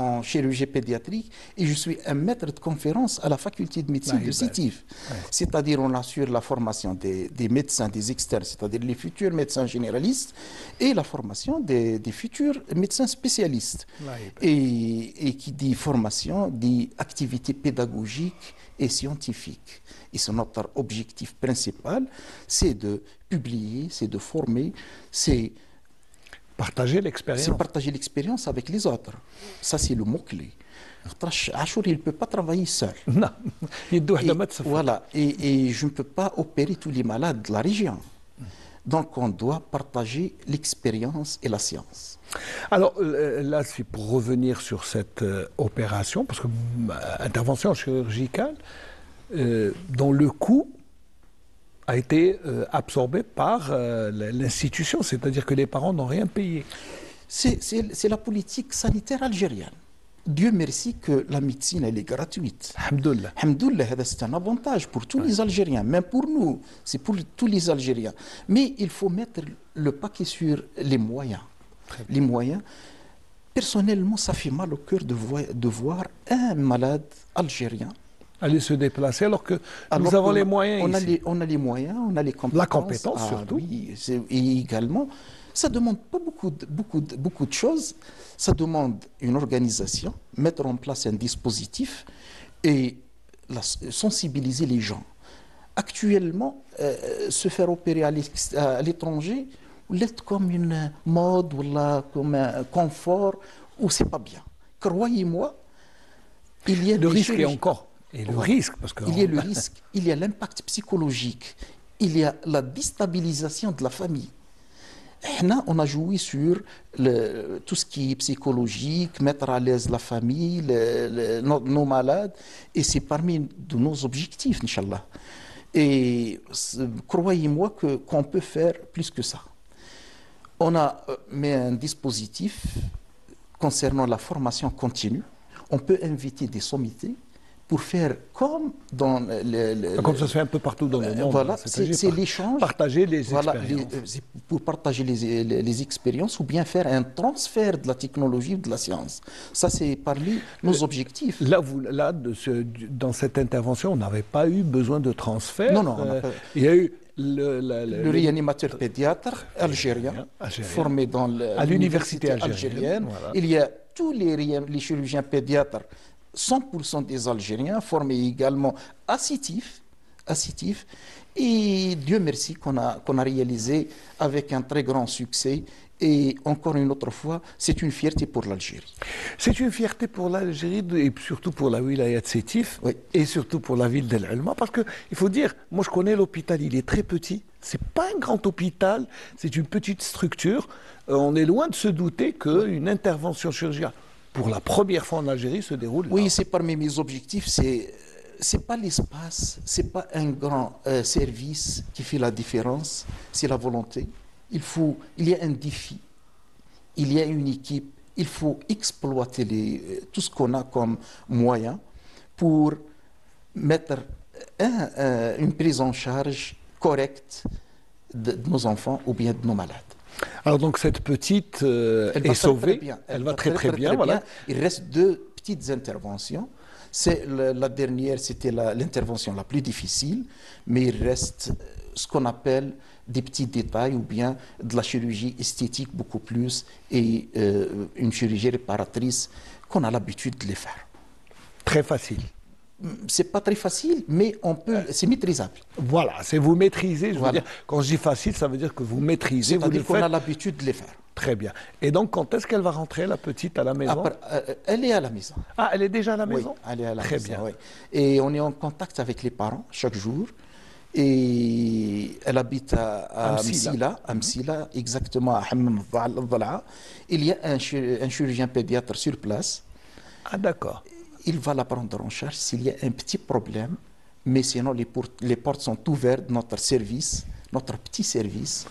en chirurgie pédiatrique et je suis un maître de conférence à la faculté de médecine de Sétif. C'est-à-dire on assure la formation des médecins, des externes, c'est-à-dire les futurs médecins généralistes et la formation des futurs médecins spécialistes. Et qui dit formation dit activité pédagogique et scientifique. Et c'est notre objectif principal, c'est de publier, c'est de former, c'est partager l'expérience. C'est partager l'expérience avec les autres. Ça, c'est le mot-clé. Achour, il ne peut pas travailler seul. Non, il doit voilà, et je ne peux pas opérer tous les malades de la région. Donc, on doit partager l'expérience et la science. Alors, là, c'est pour revenir sur cette opération, parce que intervention chirurgicale, dont le coût a été absorbé par l'institution, c'est-à-dire que les parents n'ont rien payé. C'est la politique sanitaire algérienne. Dieu merci que la médecine elle est gratuite. Alhamdoulilah. Alhamdoulilah, c'est un avantage pour tous les Algériens, même pour nous, c'est pour tous les Algériens. Mais il faut mettre le paquet sur les moyens. Les moyens. Personnellement, ça fait mal au cœur de voir un malade algérien aller se déplacer alors que nous avons les moyens ici. On a les moyens, on a les compétences. La compétence surtout. Oui, et également, ça ne demande pas beaucoup de choses. Ça demande une organisation, mettre en place un dispositif et sensibiliser les gens. Actuellement, se faire opérer à l'étranger, l'être comme une mode ou comme un confort, ou c'est pas bien. Croyez-moi, il y a le risque est encore. Et le risque, parce que... Il y a le risque, il y a l'impact psychologique, il y a la déstabilisation de la famille. On a joué sur tout ce qui est psychologique, mettre à l'aise la famille, nos malades, et c'est parmi de nos objectifs, Inch'Allah. Et croyez-moi qu'on peut faire plus que ça. On a mis un dispositif concernant la formation continue. On peut inviter des sommités pour faire comme dans comme ça se fait un peu partout dans le monde. Voilà, c'est l'échange. Partager les expériences. Pour partager les expériences ou bien faire un transfert de la technologie ou de la science. Ça, c'est parmi nos objectifs. Là, dans cette intervention, on n'avait pas eu besoin de transfert. Non, non. Il y a eu le réanimateur pédiatre algérien formé à l'université algérienne. Voilà. Il y a tous les chirurgiens pédiatres, 100% des Algériens, formés également à Sétif. Et Dieu merci qu'on a réalisé avec un très grand succès. Et encore une autre fois, c'est une fierté pour l'Algérie. C'est une fierté pour l'Algérie et surtout pour la wilaya de Sétif, oui, et surtout pour la ville d'El Elma. Parce qu'il faut dire, moi je connais l'hôpital, il est très petit. C'est pas un grand hôpital, c'est une petite structure. On est loin de se douter qu'une intervention chirurgicale, pour la première fois en Algérie, se déroule. Oui, c'est parmi mes objectifs. C'est pas l'espace, c'est pas un grand service qui fait la différence, c'est la volonté. Il y a un défi, il y a une équipe, il faut exploiter tout ce qu'on a comme moyen pour mettre une prise en charge correcte de nos enfants ou bien de nos malades. Alors donc cette petite est sauvée, elle va très bien. Voilà. Il reste 2 petites interventions. La dernière, c'était l'intervention la plus difficile, mais il reste ce qu'on appelle des petits détails ou bien de la chirurgie esthétique beaucoup plus et une chirurgie réparatrice qu'on a l'habitude de les faire. Très facile. C'est pas très facile, mais c'est maîtrisable. Voilà, c'est vous maîtrisez. Je veux dire, quand je dis facile, ça veut dire que vous maîtrisez. C'est-à-dire qu'on a l'habitude de les faire. Très bien. Et donc, quand est-ce qu'elle va rentrer, la petite, à la maison? Elle est à la maison. Ah, elle est déjà à la maison? Oui, elle est à la maison. Très bien. Oui. Et on est en contact avec les parents chaque jour. Et elle habite à Msila, exactement à Hammam al-Dala'a. Il y a un chirurgien pédiatre sur place. Ah, d'accord. Il va la prendre en charge s'il y a un petit problème, mais sinon les portes sont ouvertes de notre service, notre petit service.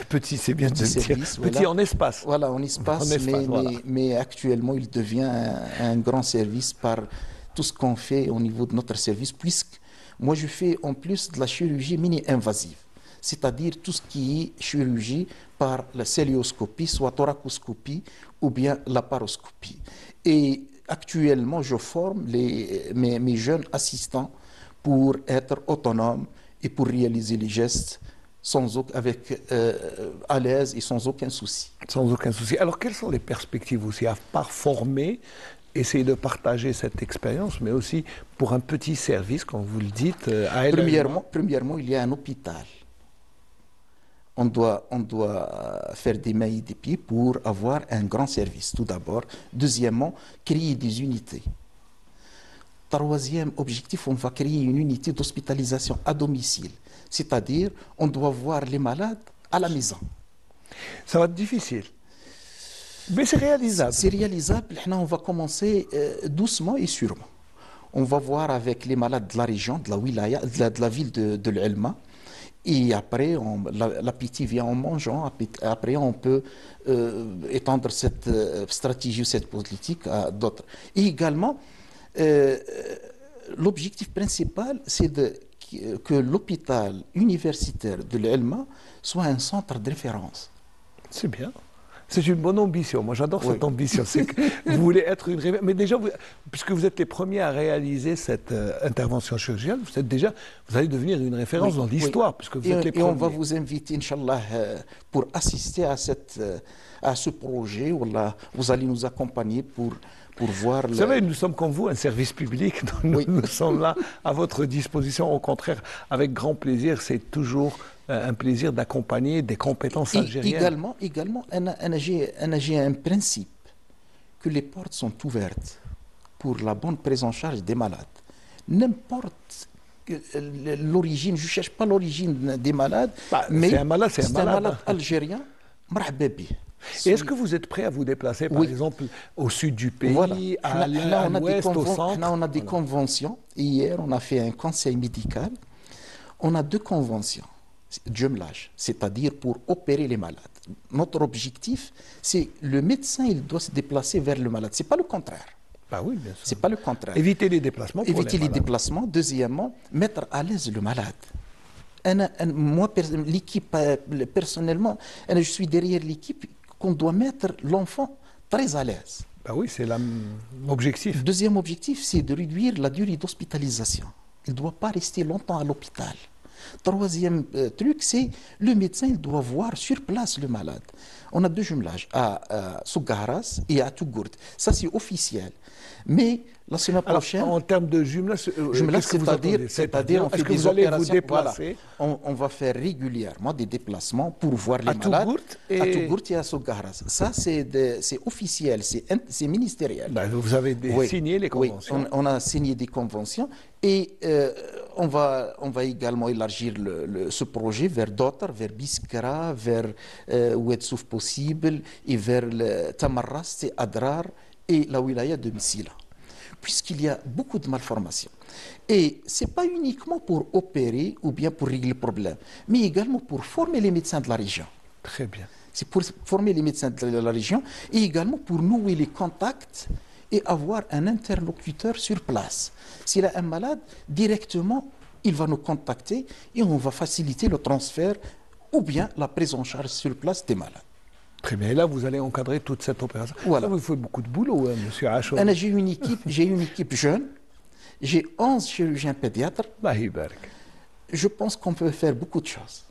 Petit, c'est bien de dire. Petit en espace. Voilà, en espace, mais actuellement il devient un grand service par tout ce qu'on fait au niveau de notre service, puisque moi je fais en plus de la chirurgie mini-invasive, c'est-à-dire tout ce qui est chirurgie par la célioscopie, soit thoracoscopie ou bien laparoscopie. Et actuellement, je forme mes jeunes assistants pour être autonomes et pour réaliser les gestes à l'aise et sans aucun souci. Sans aucun souci. Alors, quelles sont les perspectives aussi, à part former, essayer de partager cette expérience, mais aussi pour un petit service, comme vous le dites, à El Elma? Premièrement, il y a un hôpital. On doit faire des mains et des pieds pour avoir un grand service, tout d'abord. Deuxièmement, créer des unités. Troisième objectif, on va créer une unité d'hospitalisation à domicile. C'est-à-dire, on doit voir les malades à la maison. Ça va être difficile. Mais c'est réalisable. C'est réalisable. Là, on va commencer doucement et sûrement. On va voir avec les malades de la région, de la wilaya, de la ville de l'Elma. Et après, l'appétit vient en mangeant. Après, on peut étendre cette stratégie, cette politique à d'autres. Et également, l'objectif principal, c'est que l'hôpital universitaire de l'Elma soit un centre de référence. C'est bien. C'est une bonne ambition. Moi, j'adore cette ambition. C'est que vous voulez être une référence. Mais déjà, puisque vous êtes les premiers à réaliser cette intervention chirurgicale, vous allez devenir une référence dans l'histoire, puisque vous êtes les premiers. Et on va vous inviter, Inch'Allah, pour assister à ce projet. Vous allez nous accompagner pour voir... Vous savez, nous sommes comme vous, un service public. Nous sommes là à votre disposition. Au contraire, avec grand plaisir. C'est toujours un plaisir d'accompagner des compétences algériennes. Également, j'ai un principe que les portes sont ouvertes pour la bonne prise en charge des malades. N'importe l'origine, je ne cherche pas l'origine des malades, mais c'est un malade algérien, marhaba bih. Et est-ce que vous êtes prêt à vous déplacer, par exemple, au sud du pays, à l'ouest, au centre? Là, on a des conventions. Hier, on a fait un conseil médical. On a 2 conventions. jumelage, c'est-à-dire pour opérer les malades. Notre objectif, c'est le médecin, il doit se déplacer vers le malade. C'est pas le contraire. Bah oui, bien sûr. C'est pas le contraire. Éviter les déplacements. Éviter les déplacements. Deuxièmement, mettre à l'aise le malade. Moi, l'équipe, personnellement, je suis derrière l'équipe qu'on doit mettre l'enfant très à l'aise. Bah oui, c'est l'objectif. Deuxième objectif, c'est de réduire la durée d'hospitalisation. Il ne doit pas rester longtemps à l'hôpital. Troisième truc, c'est le médecin, il doit voir sur place le malade. On a 2 jumelages, à Sougaras et à Tougourt. Ça, c'est officiel. Mais la semaine prochaine... En termes de jumelage, c'est-à-dire on fait des opérations. Voilà. On va faire régulièrement des déplacements pour voir les malades. À Tougourt et à Sougaras. Ça, c'est officiel, c'est ministériel. Ben, vous avez signé les conventions. Oui, on a signé des conventions. Et on va également élargir ce projet vers d'autres, vers Biskra, vers Ouedsouf possible, et vers Tamarrast et Adrar et la wilaya de Msila, puisqu'il y a beaucoup de malformations. Et ce n'est pas uniquement pour opérer ou bien pour régler le problème, mais également pour former les médecins de la région. Très bien. C'est pour former les médecins de la région et également pour nouer les contacts et avoir un interlocuteur sur place. S'il a un malade, directement, il va nous contacter et on va faciliter le transfert ou bien la prise en charge sur place des malades. Très bien. Et là, vous allez encadrer toute cette opération. Voilà. Ça vous fait beaucoup de boulot, monsieur Achour. J'ai une équipe jeune. J'ai 11 chirurgiens pédiatres. Je pense qu'on peut faire beaucoup de choses.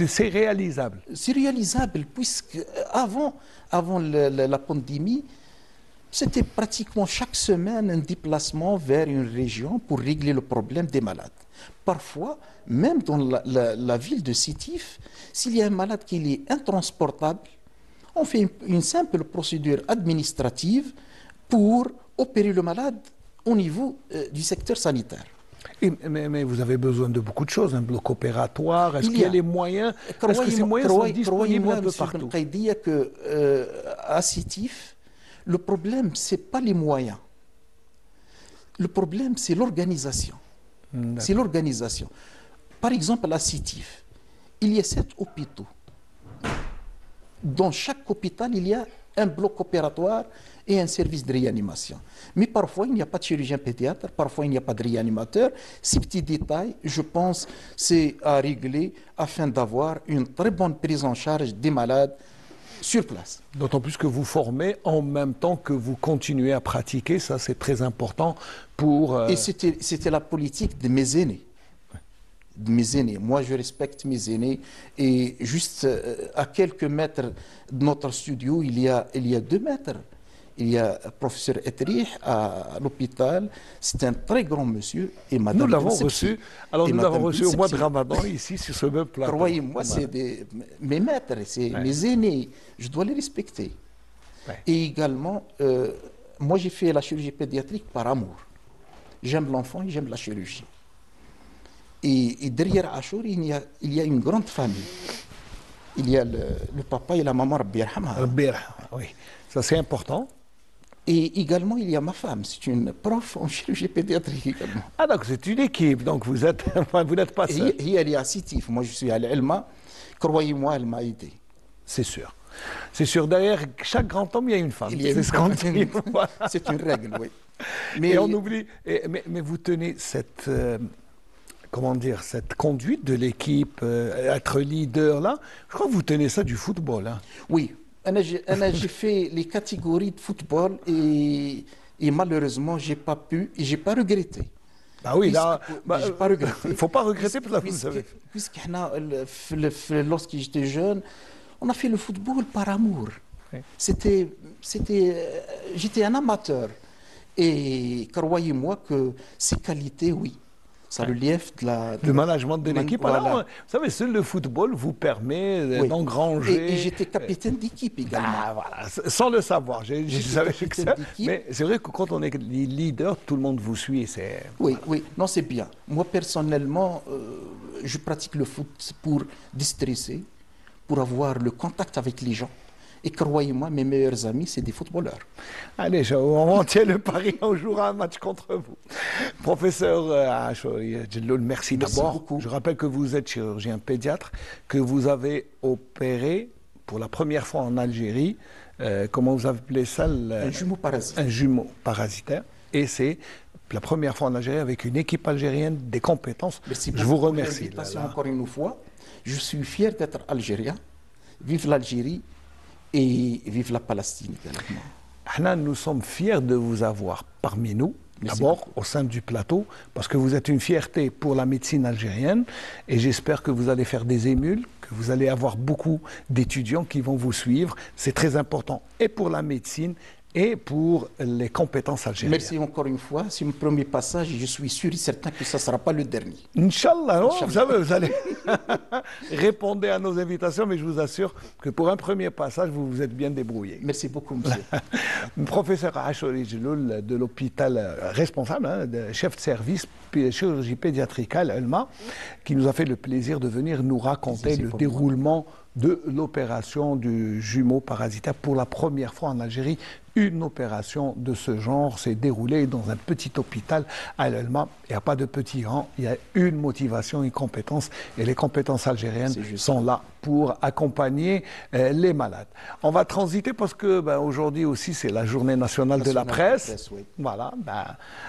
C'est réalisable. C'est réalisable, puisque avant la pandémie, c'était pratiquement chaque semaine un déplacement vers une région pour régler le problème des malades. Parfois, même dans la ville de Sétif, s'il y a un malade qui est intransportable, on fait une simple procédure administrative pour opérer le malade au niveau du secteur sanitaire. Mais vous avez besoin de beaucoup de choses, un bloc opératoire. Est-ce qu'il y a les moyens? Est-ce que ces moyens sont disponibles un peu partout? À Sétif, le problème, ce n'est pas les moyens. Le problème, c'est l'organisation. C'est l'organisation. Par exemple, à Sétif, il y a 7 hôpitaux. Dans chaque hôpital, il y a un bloc opératoire et un service de réanimation. Mais parfois, il n'y a pas de chirurgien pédiatre, parfois, il n'y a pas de réanimateur. Ces petits détails, je pense, c'est à régler afin d'avoir une très bonne prise en charge des malades sur place. D'autant plus que vous formez en même temps que vous continuez à pratiquer, ça c'est très important pour... Et c'était la politique de mes aînés. Moi, je respecte mes aînés. Et juste à quelques mètres de notre studio, il y a 2 mètres. Il y a le professeur Etrih à l'hôpital. C'est un très grand monsieur. Et madame nous l'avons reçu. Alors nous l'avons reçu au mois de Ramadan ici sur ce même plateau. Croyez-moi, c'est mes maîtres, c'est mes aînés. Je dois les respecter. Ouais. Et également, moi j'ai fait la chirurgie pédiatrique par amour. J'aime l'enfant et j'aime la chirurgie. Et derrière Achour, il y a une grande famille. Il y a le papa et la maman, Rabbi Yarhamha. Oui, ça c'est important. Et également, il y a ma femme, c'est une prof en chirurgie pédiatrique également. Ah donc c'est une équipe, donc vous n'êtes pas seul. Et elle est à Sétif, moi je suis à l'Elma. Croyez-moi, elle m'a aidé. C'est sûr. C'est sûr, derrière chaque grand homme, il y a une femme. C'est ce qu'on dit. C'est une règle, oui. Et on oublie, mais vous tenez cette... comment dire, cette conduite de l'équipe, être leader là, je crois que vous tenez ça du football. Hein. Oui, j'ai fait les catégories de football et malheureusement, j'ai pas pu et j'ai pas regretté. Ah oui, là, j'ai pas regretté. Il ne faut pas regretter parce que vous savez. Lorsque j'étais jeune, on a fait le football par amour. Oui. J'étais un amateur. Et croyez-moi que ces qualités, oui. Ça relève du management de l'équipe. Voilà. Alors, vous savez, seul le football vous permet d'engranger. Et j'étais capitaine d'équipe également. Ah, voilà. Sans le savoir, je savais que ça. Mais c'est vrai que quand on est leader, tout le monde vous suit. Oui, oui, non, c'est bien. Moi, personnellement, je pratique le foot pour déstresser, pour avoir le contact avec les gens Et croyez-moi, mes meilleurs amis, c'est des footballeurs. Allez, on tient le pari, on jouera un match contre vous. Professeur Achouri Djelloul, merci d'abord. Beaucoup. Je rappelle que vous êtes chirurgien pédiatre, que vous avez opéré pour la première fois en Algérie, comment vous appelez ça? Un jumeau parasitaire. Un jumeau parasitaire. Et c'est la première fois en Algérie avec une équipe algérienne, des compétences. Merci Je vous remercie. Encore une fois, je suis fier d'être algérien. Vive l'Algérie et vive la Palestine également. Hanan, nous sommes fiers de vous avoir parmi nous. D'abord, au sein du plateau, parce que vous êtes une fierté pour la médecine algérienne et j'espère que vous allez faire des émules, que vous allez avoir beaucoup d'étudiants qui vont vous suivre. C'est très important et pour la médecine et pour les compétences algériennes. Merci encore une fois. C'est mon premier passage et je suis sûr et certain que ça ne sera pas le dernier. Inch'Allah, non, vous allez répondre à nos invitations, mais je vous assure que pour un premier passage, vous vous êtes bien débrouillé. Merci beaucoup, monsieur. Professeur Achouri Djelloul de l'hôpital responsable, chef de service chirurgie pédiatrique à l'Elma, qui nous a fait le plaisir de venir nous raconter le déroulement de l'opération du jumeau parasitaire pour la première fois en Algérie. Une opération de ce genre s'est déroulée dans un petit hôpital à l'Elma. Il n'y a pas de petit rang, il y a une motivation, une compétence. Et les compétences algériennes sont là pour accompagner les malades. On va transiter parce que aujourd'hui aussi c'est la journée nationale de la presse. Oui. Voilà,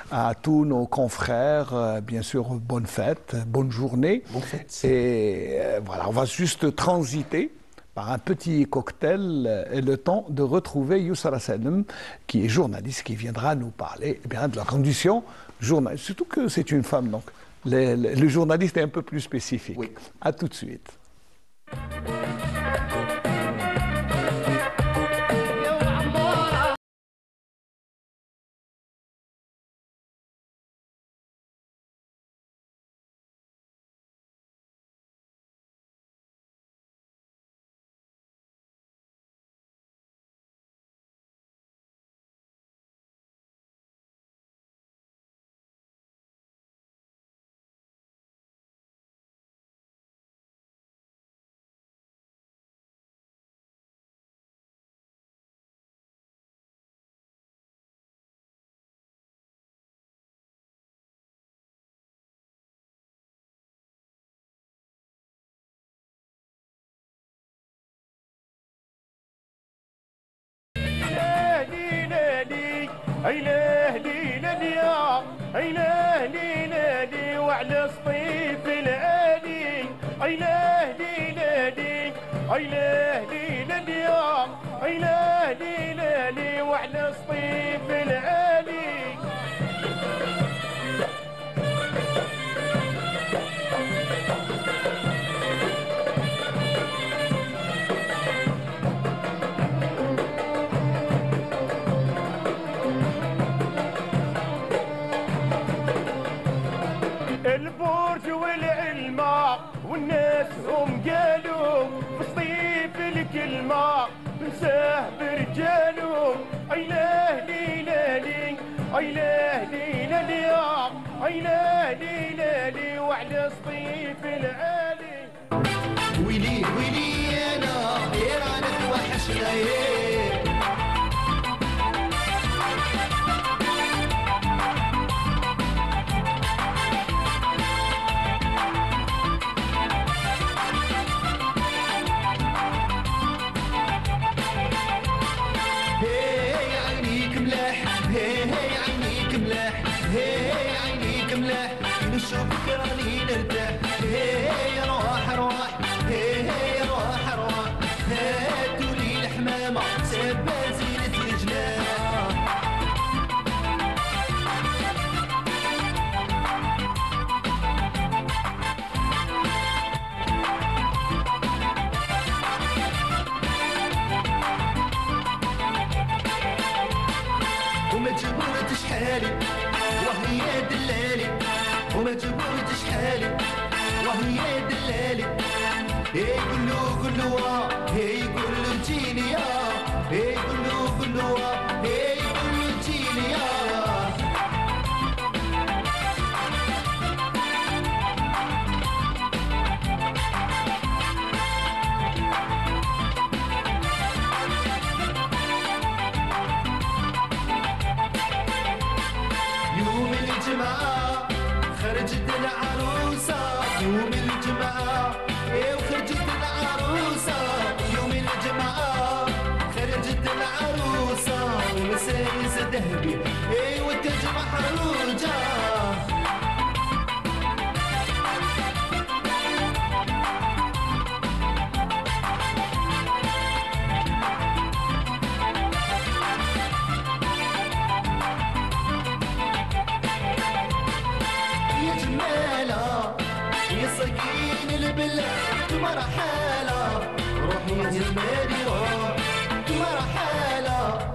à tous nos confrères, bien sûr, bonne fête, bonne journée. Bonne fête. Et voilà, on va juste transiter par un petit cocktail et le temps de retrouver Yousra Salem, qui est journaliste, qui viendra nous parler de la condition journaliste. Surtout que c'est une femme, donc le journaliste est un peu plus spécifique. Oui. À tout de suite. عيله ليلة يا عيله ليلة وعلى الصيف العالي عيله ليلة عيله ليلة يا عيله ليلة وعلى الصيف العالي البرج والعلمة والناس هم قالوا في الصيف الكلمة بنساه برجالو عيله ليلة لي عيله ليلة لي عيله ليلة لي وعلى الصيف العالي ويلي ويلي انا رانا توحشنا نشوفك راني نرتاح هي روح روح هي روح روح هاتوا لي الحمامة سابة زينة الجنان وما تجبرتش حالي وهي دلالي وما تقولش حالي وهي دلالي هي كلو هي كلو جيني يا هي كلو هي كلو جيني يا ذهبي ايوا التاج محروجه يا جماله يا سكين البلاد مرحله روحي يا جمالي روح مرحله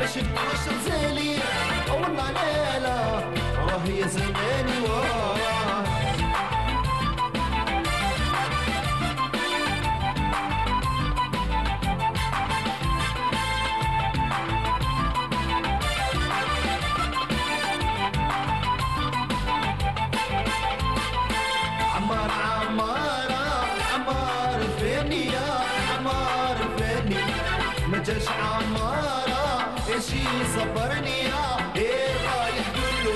ما شفتوش غزالي والله لا لا راه يا زماني واه عمار عمارة عمار فيني يا عمار فيني ما جاش عمارة ايش يصبرني يا ايه رايح كله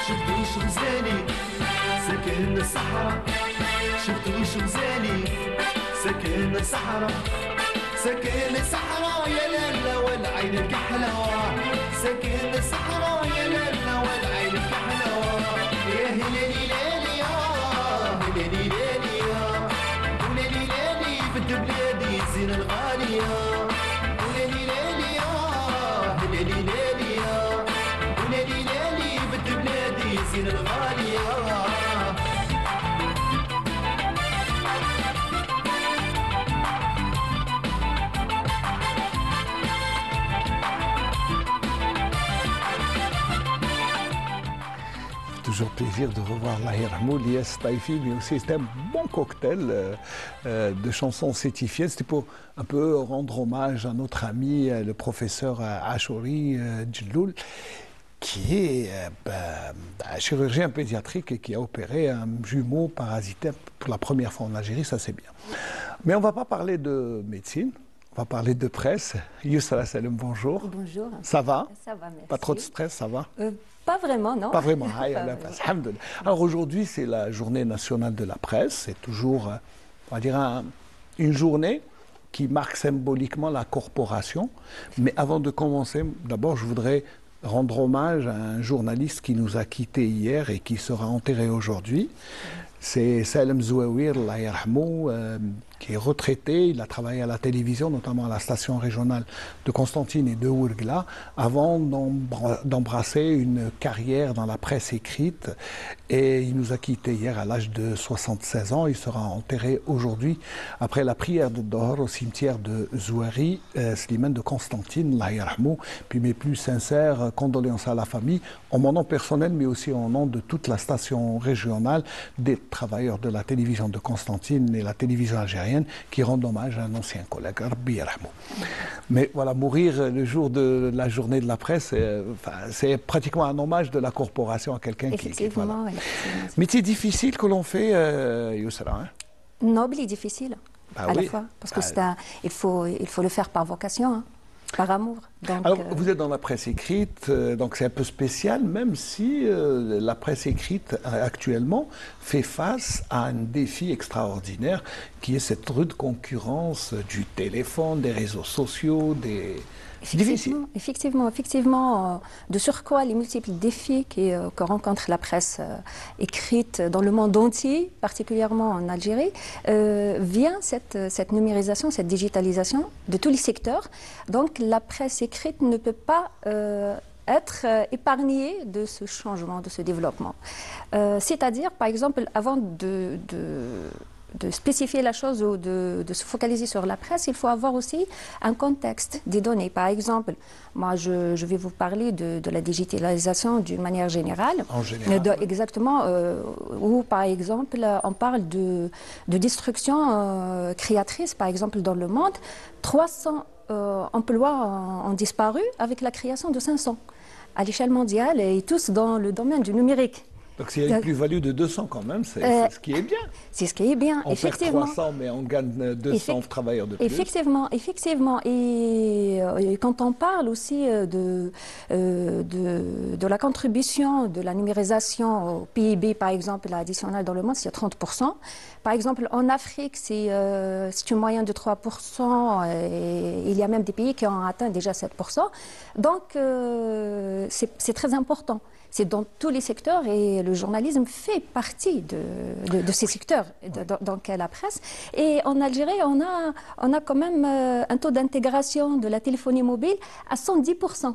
شفتوا وش غزالي ساكن الصحراء شفتوا وش غزالي ساكن الصحراء ساكن الصحراء يا لالا والعين الكحلوة ساكن الصحراء يا لالا والعين الكحلوة يا هلالي لالي يا هلالي لالي يا ولالي لالي بنت بلادي زين الغالية ولالي لالي يا هلالي لالي يا ولالي لالي بنت بلادي زين الغالية Toujours plaisir de revoir Lahir Hamoul, Lies Taifi, mais aussi c'était un bon cocktail de chansons sétifiennes. C'était pour un peu rendre hommage à notre ami, le professeur Achouri Djelloul, qui est un chirurgien pédiatrique et qui a opéré un jumeau parasitaire pour la première fois en Algérie, ça c'est bien. Mais on ne va pas parler de médecine. On va parler de presse. Yousra Salem, bonjour. Bonjour. Ça va? Ça va, merci. Pas trop de stress, ça va? Pas vraiment, non. Pas vraiment. Alhamdoulilah. Alors aujourd'hui, c'est la journée nationale de la presse. C'est toujours, on va dire, une journée qui marque symboliquement la corporation. Mais avant de commencer, d'abord, je voudrais rendre hommage à un journaliste qui nous a quittés hier et qui sera enterré aujourd'hui. C'est Salem Zouawir, Allah yarhamou, qui est retraité. Il a travaillé à la télévision, notamment à la station régionale de Constantine et de Ouargla, avant d'embrasser une carrière dans la presse écrite. Et il nous a quittés hier à l'âge de 76 ans. Il sera enterré aujourd'hui, après la prière de Dohor au cimetière de Zouari, Slimane de Constantine, Allah yarhamou. Puis mes plus sincères condoléances à la famille, en mon nom personnel, mais aussi en nom de toute la station régionale, des travailleurs de la télévision de Constantine et la télévision algérienne qui rendent hommage à un ancien collègue, Rabbi yarhamou. Mais voilà, mourir le jour de la journée de la presse, c'est pratiquement un hommage de la corporation à quelqu'un qui voilà. Oui. Métier difficile que l'on fait, Yousra, hein? Noble et difficile, à la fois. Parce que il faut le faire par vocation, hein, par amour. Donc, alors, vous êtes dans la presse écrite, donc c'est un peu spécial, même si la presse écrite actuellement fait face à un défi extraordinaire qui est cette rude concurrence du téléphone, des réseaux sociaux, des... Effectivement, de surcroît, les multiples défis que rencontre la presse écrite dans le monde entier, particulièrement en Algérie, vient cette numérisation, cette digitalisation de tous les secteurs. Donc la presse écrite ne peut pas être épargnée de ce changement, de ce développement. C'est-à-dire, par exemple, avant de spécifier la chose ou de se focaliser sur la presse, il faut avoir aussi un contexte des données. Par exemple, moi je vais vous parler de la digitalisation d'une manière générale. En général. Exactement, où par exemple on parle de destruction créatrice, par exemple dans le monde, 300 emplois ont disparu avec la création de 500 à l'échelle mondiale et tous dans le domaine du numérique. Donc s'il y a une plus-value de 200 quand même, c'est ce qui est bien. C'est ce qui est bien, on effectivement. On perd 300, mais on gagne 200 travailleurs de plus. Effectivement, effectivement. Et quand on parle aussi de la contribution de la numérisation au PIB, par exemple, additionnelle dans le monde, c'est 30%. Par exemple, en Afrique, c'est une moyenne de 3%. Et il y a même des pays qui ont atteint déjà 7%. Donc, c'est très important. C'est dans tous les secteurs et le journalisme fait partie de ces secteurs dans la presse. Et en Algérie, on a quand même un taux d'intégration de la téléphonie mobile à 110%.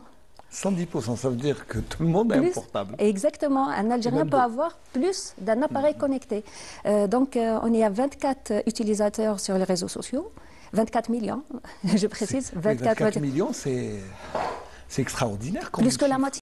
110%, ça veut dire que tout le monde a un portable. Exactement. Un Algérien peut avoir plus d'un appareil connecté. Donc, on est à 24 utilisateurs sur les réseaux sociaux. 24 millions, je précise. 24 millions, c'est extraordinaire. Plus que la moitié.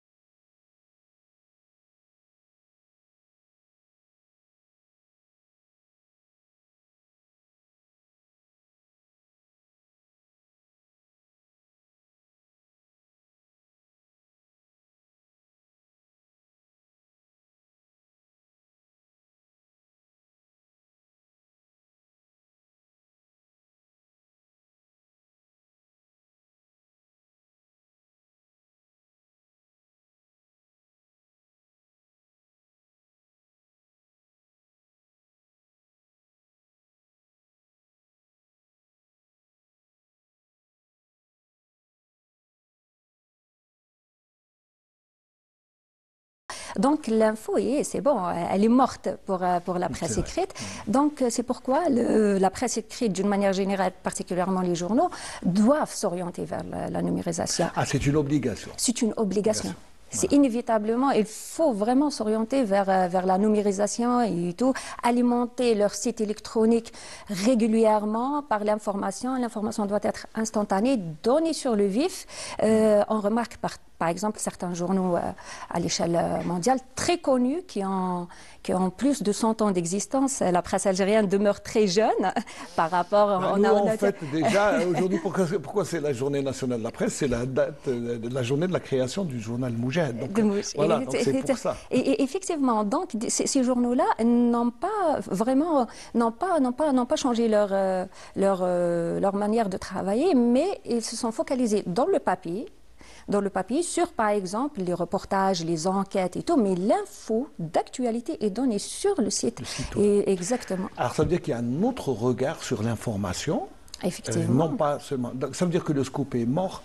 Donc l'info, c'est bon, elle est morte pour la presse écrite. Donc c'est pourquoi la presse écrite, d'une manière générale, particulièrement les journaux, doivent s'orienter vers la numérisation. Ah, c'est une obligation. C'est une obligation. C'est inévitablement, il faut vraiment s'orienter vers la numérisation et tout, alimenter leur site électronique régulièrement par l'information. L'information doit être instantanée, donnée sur le vif. On remarque par exemple certains journaux à l'échelle mondiale très connus qui ont plus de 100 ans d'existence. La presse algérienne demeure très jeune par rapport... en fait, déjà, aujourd'hui, pourquoi c'est la journée nationale de la presse? C'est la date de la journée de la création du journal Moujahid. Donc, voilà, donc c'est pour ça. Et effectivement, donc, ces journaux-là n'ont pas vraiment, n'ont pas changé leur manière de travailler, mais ils se sont focalisés dans le papier, sur, par exemple, les reportages, les enquêtes et tout, mais l'info d'actualité est donnée sur le site. Exactement. Alors, ça veut dire qu'il y a un autre regard sur l'information. Effectivement. Non pas seulement... Donc, ça veut dire que le scoop est mort.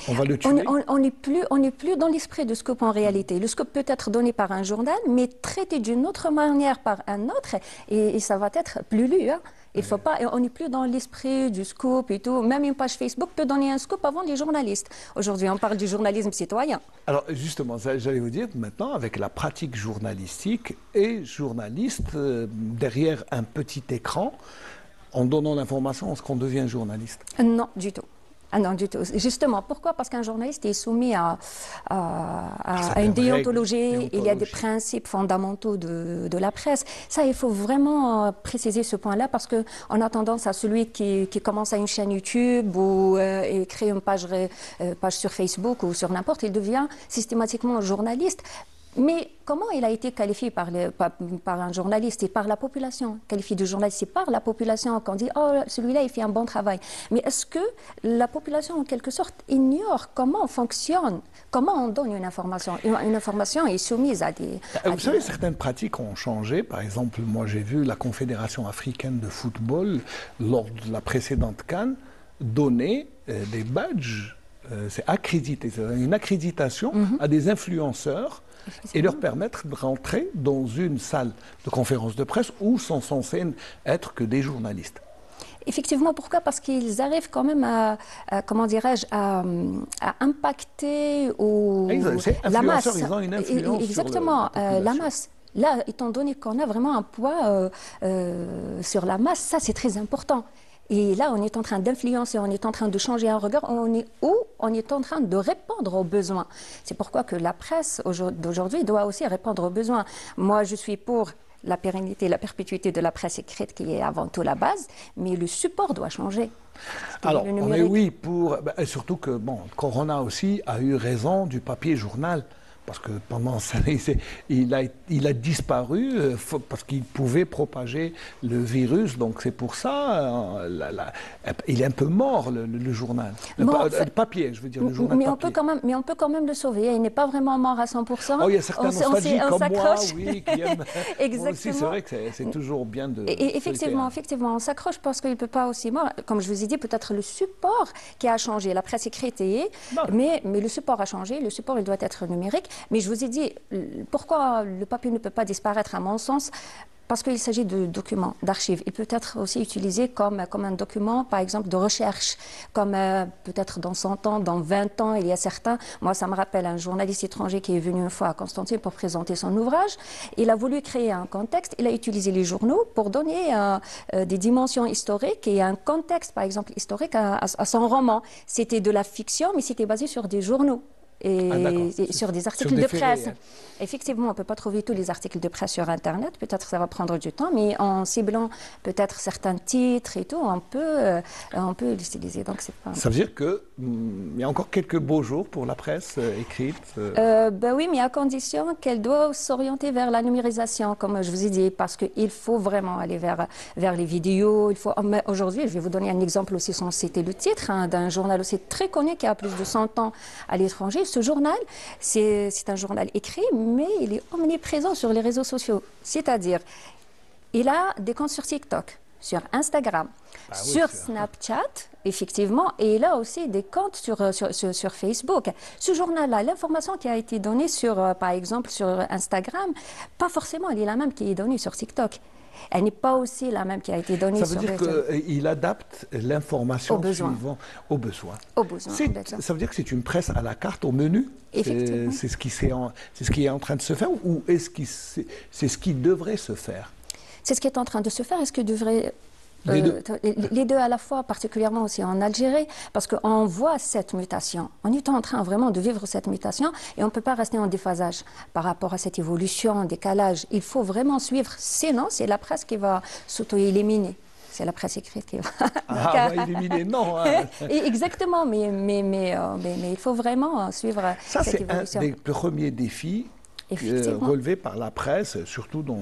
On va le tuer. On n'est plus dans l'esprit de scoop en réalité. Le scoop peut être donné par un journal, mais traité d'une autre manière par un autre, et ça va être plus lu. Hein. Il faut pas, on n'est plus dans l'esprit du scoop et tout. Même une page Facebook peut donner un scoop avant les journalistes. Aujourd'hui, on parle du journalisme citoyen. Alors justement, j'allais vous dire maintenant, avec la pratique journalistique et journaliste derrière un petit écran, en donnant l'information, est-ce qu'on devient journaliste? Non, du tout. Ah non, du tout. Justement, pourquoi? Parce qu'un journaliste est soumis à une déontologie, il y a des principes fondamentaux de la presse. Ça, il faut vraiment préciser ce point-là parce qu'on a tendance à celui qui commence à une chaîne YouTube ou crée une page sur Facebook ou sur n'importe, il devient systématiquement journaliste. Mais comment il a été qualifié par un journaliste et par la population? Qualifié de journaliste, c'est par la population qu'on dit « Oh, celui-là, il fait un bon travail ». Mais est-ce que la population, en quelque sorte, ignore comment fonctionne, comment on donne une information? Une information est soumise à des... Vous savez, certaines pratiques ont changé. Par exemple, moi, j'ai vu la Confédération africaine de football, lors de la précédente CAN, donner des badges, c'est accrédité, c'est une accréditation à des influenceurs et leur permettre de rentrer dans une salle de conférence de presse où sont censés être que des journalistes. Effectivement, pourquoi? Parce qu'ils arrivent quand même comment dirais-je, à impacter la masse. Ils ont une influence. Exactement, sur la masse. Là, étant donné qu'on a vraiment un poids sur la masse, ça c'est très important. Et là, on est en train d'influencer, on est en train de changer un regard, on est en train de répondre aux besoins. C'est pourquoi que la presse d'aujourd'hui doit aussi répondre aux besoins. Moi, je suis pour la pérennité, la perpétuité de la presse écrite qui est avant tout la base, mais le support doit changer. Alors, on est oui pour... surtout que, bon, Corona aussi a eu raison du papier journal. parce que pendant ça, il a disparu parce qu'il pouvait propager le virus. Donc c'est pour ça, il est un peu mort, le journal. Le papier, je veux dire, le journal mais papier. On peut quand même le sauver. Il n'est pas vraiment mort à 100%. Oh, il y a certains nostalgiques comme moi, oui, qui aiment. Exactement. Moi aussi, c'est vrai que c'est toujours bien de... Et effectivement, on s'accroche parce qu'il ne peut pas aussi mort. Comme je vous ai dit, peut-être le support qui a changé. La presse écrite mais le support a changé. Le support, il doit être numérique. Mais je vous ai dit, pourquoi le papier ne peut pas disparaître, à mon sens? Parce qu'il s'agit de documents, d'archives. Il peut être aussi utilisé comme un document, par exemple, de recherche, comme peut-être dans 100 ans, dans 20 ans, il y a certains. Moi, ça me rappelle un journaliste étranger qui est venu une fois à Constantine pour présenter son ouvrage. Il a voulu créer un contexte. Il a utilisé les journaux pour donner des dimensions historiques et un contexte, par exemple, historique à son roman. C'était de la fiction, mais c'était basé sur des journaux. Et sur des articles de presse. Effectivement, on ne peut pas trouver tous les articles de presse sur Internet. Peut-être que ça va prendre du temps, mais en ciblant peut-être certains titres et tout, on peut l'utiliser. Donc, c'est pas... Ça veut dire qu'il y a encore quelques beaux jours pour la presse écrite Ben oui, mais à condition qu'elle doit s'orienter vers la numérisation, comme je vous ai dit, parce qu'il faut vraiment aller vers les vidéos. Aujourd'hui, je vais vous donner un exemple aussi sans citer le titre, d'un journal aussi très connu qui a plus de 100 ans à l'étranger. Ce journal, c'est un journal écrit, mais il est omniprésent sur les réseaux sociaux. C'est-à-dire, il a des comptes sur TikTok, sur Instagram, sur Snapchat, effectivement, et il a aussi des comptes sur Facebook. Ce journal-là, l'information qui a été donnée par exemple, sur Instagram, pas forcément elle est la même qui est donnée sur TikTok. Elle n'est pas aussi la même qui a été donnée sur... Ça veut dire qu'il adapte l'information suivant aux besoins. Ça veut dire que c'est une presse à la carte, au menu? Effectivement. C'est ce qui est en train de se faire, ou est-ce que c'est ce qui devrait se faire? C'est ce qui est en train de se faire. Est-ce que devrait... Les deux à la fois, particulièrement aussi en Algérie, parce qu'on voit cette mutation. On est en train vraiment de vivre cette mutation et on ne peut pas rester en déphasage par rapport à cette évolution, en décalage. Il faut vraiment suivre. Sinon, c'est la presse qui va s'auto-éliminer. C'est la presse écrite qui va... va éliminer, non. Exactement, mais il faut vraiment suivre cette évolution. Ça, c'est un des premiers défis relevés par la presse, surtout dans...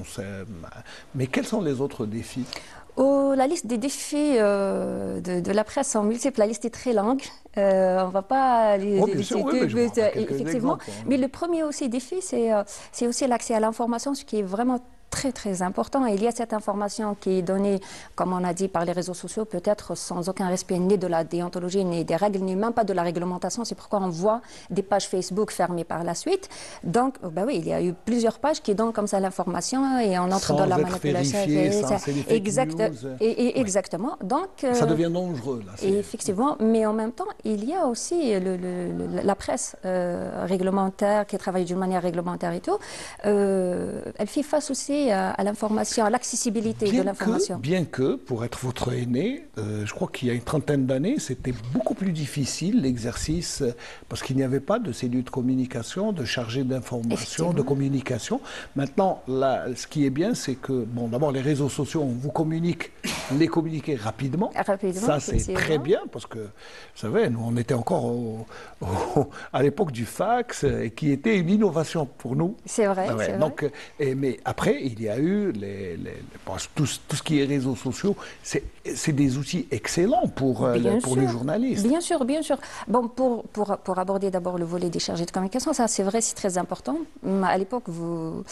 Mais quels sont les autres défis? La liste des défis de la presse sont multiples. La liste est très longue. On ne va pas les citer, effectivement. Mais le premier aussi défi, c'est aussi l'accès à l'information, ce qui est vraiment très très important. Et il y a cette information qui est donnée, comme on a dit, par les réseaux sociaux, peut-être sans aucun respect ni de la déontologie, ni des règles, ni même pas de la réglementation. C'est pourquoi on voit des pages Facebook fermées par la suite. Donc, oui, il y a eu plusieurs pages qui donnent comme ça l'information et on entre dans la manipulation. Exactement. Donc, ça devient dangereux, là. Effectivement, mais en même temps, il y a aussi la presse réglementaire qui travaille d'une manière réglementaire et tout. Elle fait face aussi à l'information, à l'accessibilité de l'information. Bien que, pour être votre aîné, je crois qu'il y a une trentaine d'années, c'était beaucoup plus difficile l'exercice, parce qu'il n'y avait pas de cellules de communication, de chargés d'information, de communication. Maintenant, là, ce qui est bien, c'est que, bon, d'abord, les réseaux sociaux, on vous communique, les communiquer rapidement. Ça, c'est très bien, parce que, vous savez, nous, on était encore à l'époque du fax, qui était une innovation pour nous. C'est vrai, c'est vrai. Donc, mais après, il y a eu tout ce qui est réseaux sociaux, c'est des outils excellents pour les journalistes. Bien sûr, bien sûr. Bon, pour aborder d'abord le volet des chargés de communication, ça c'est vrai, c'est très important. À l'époque, vous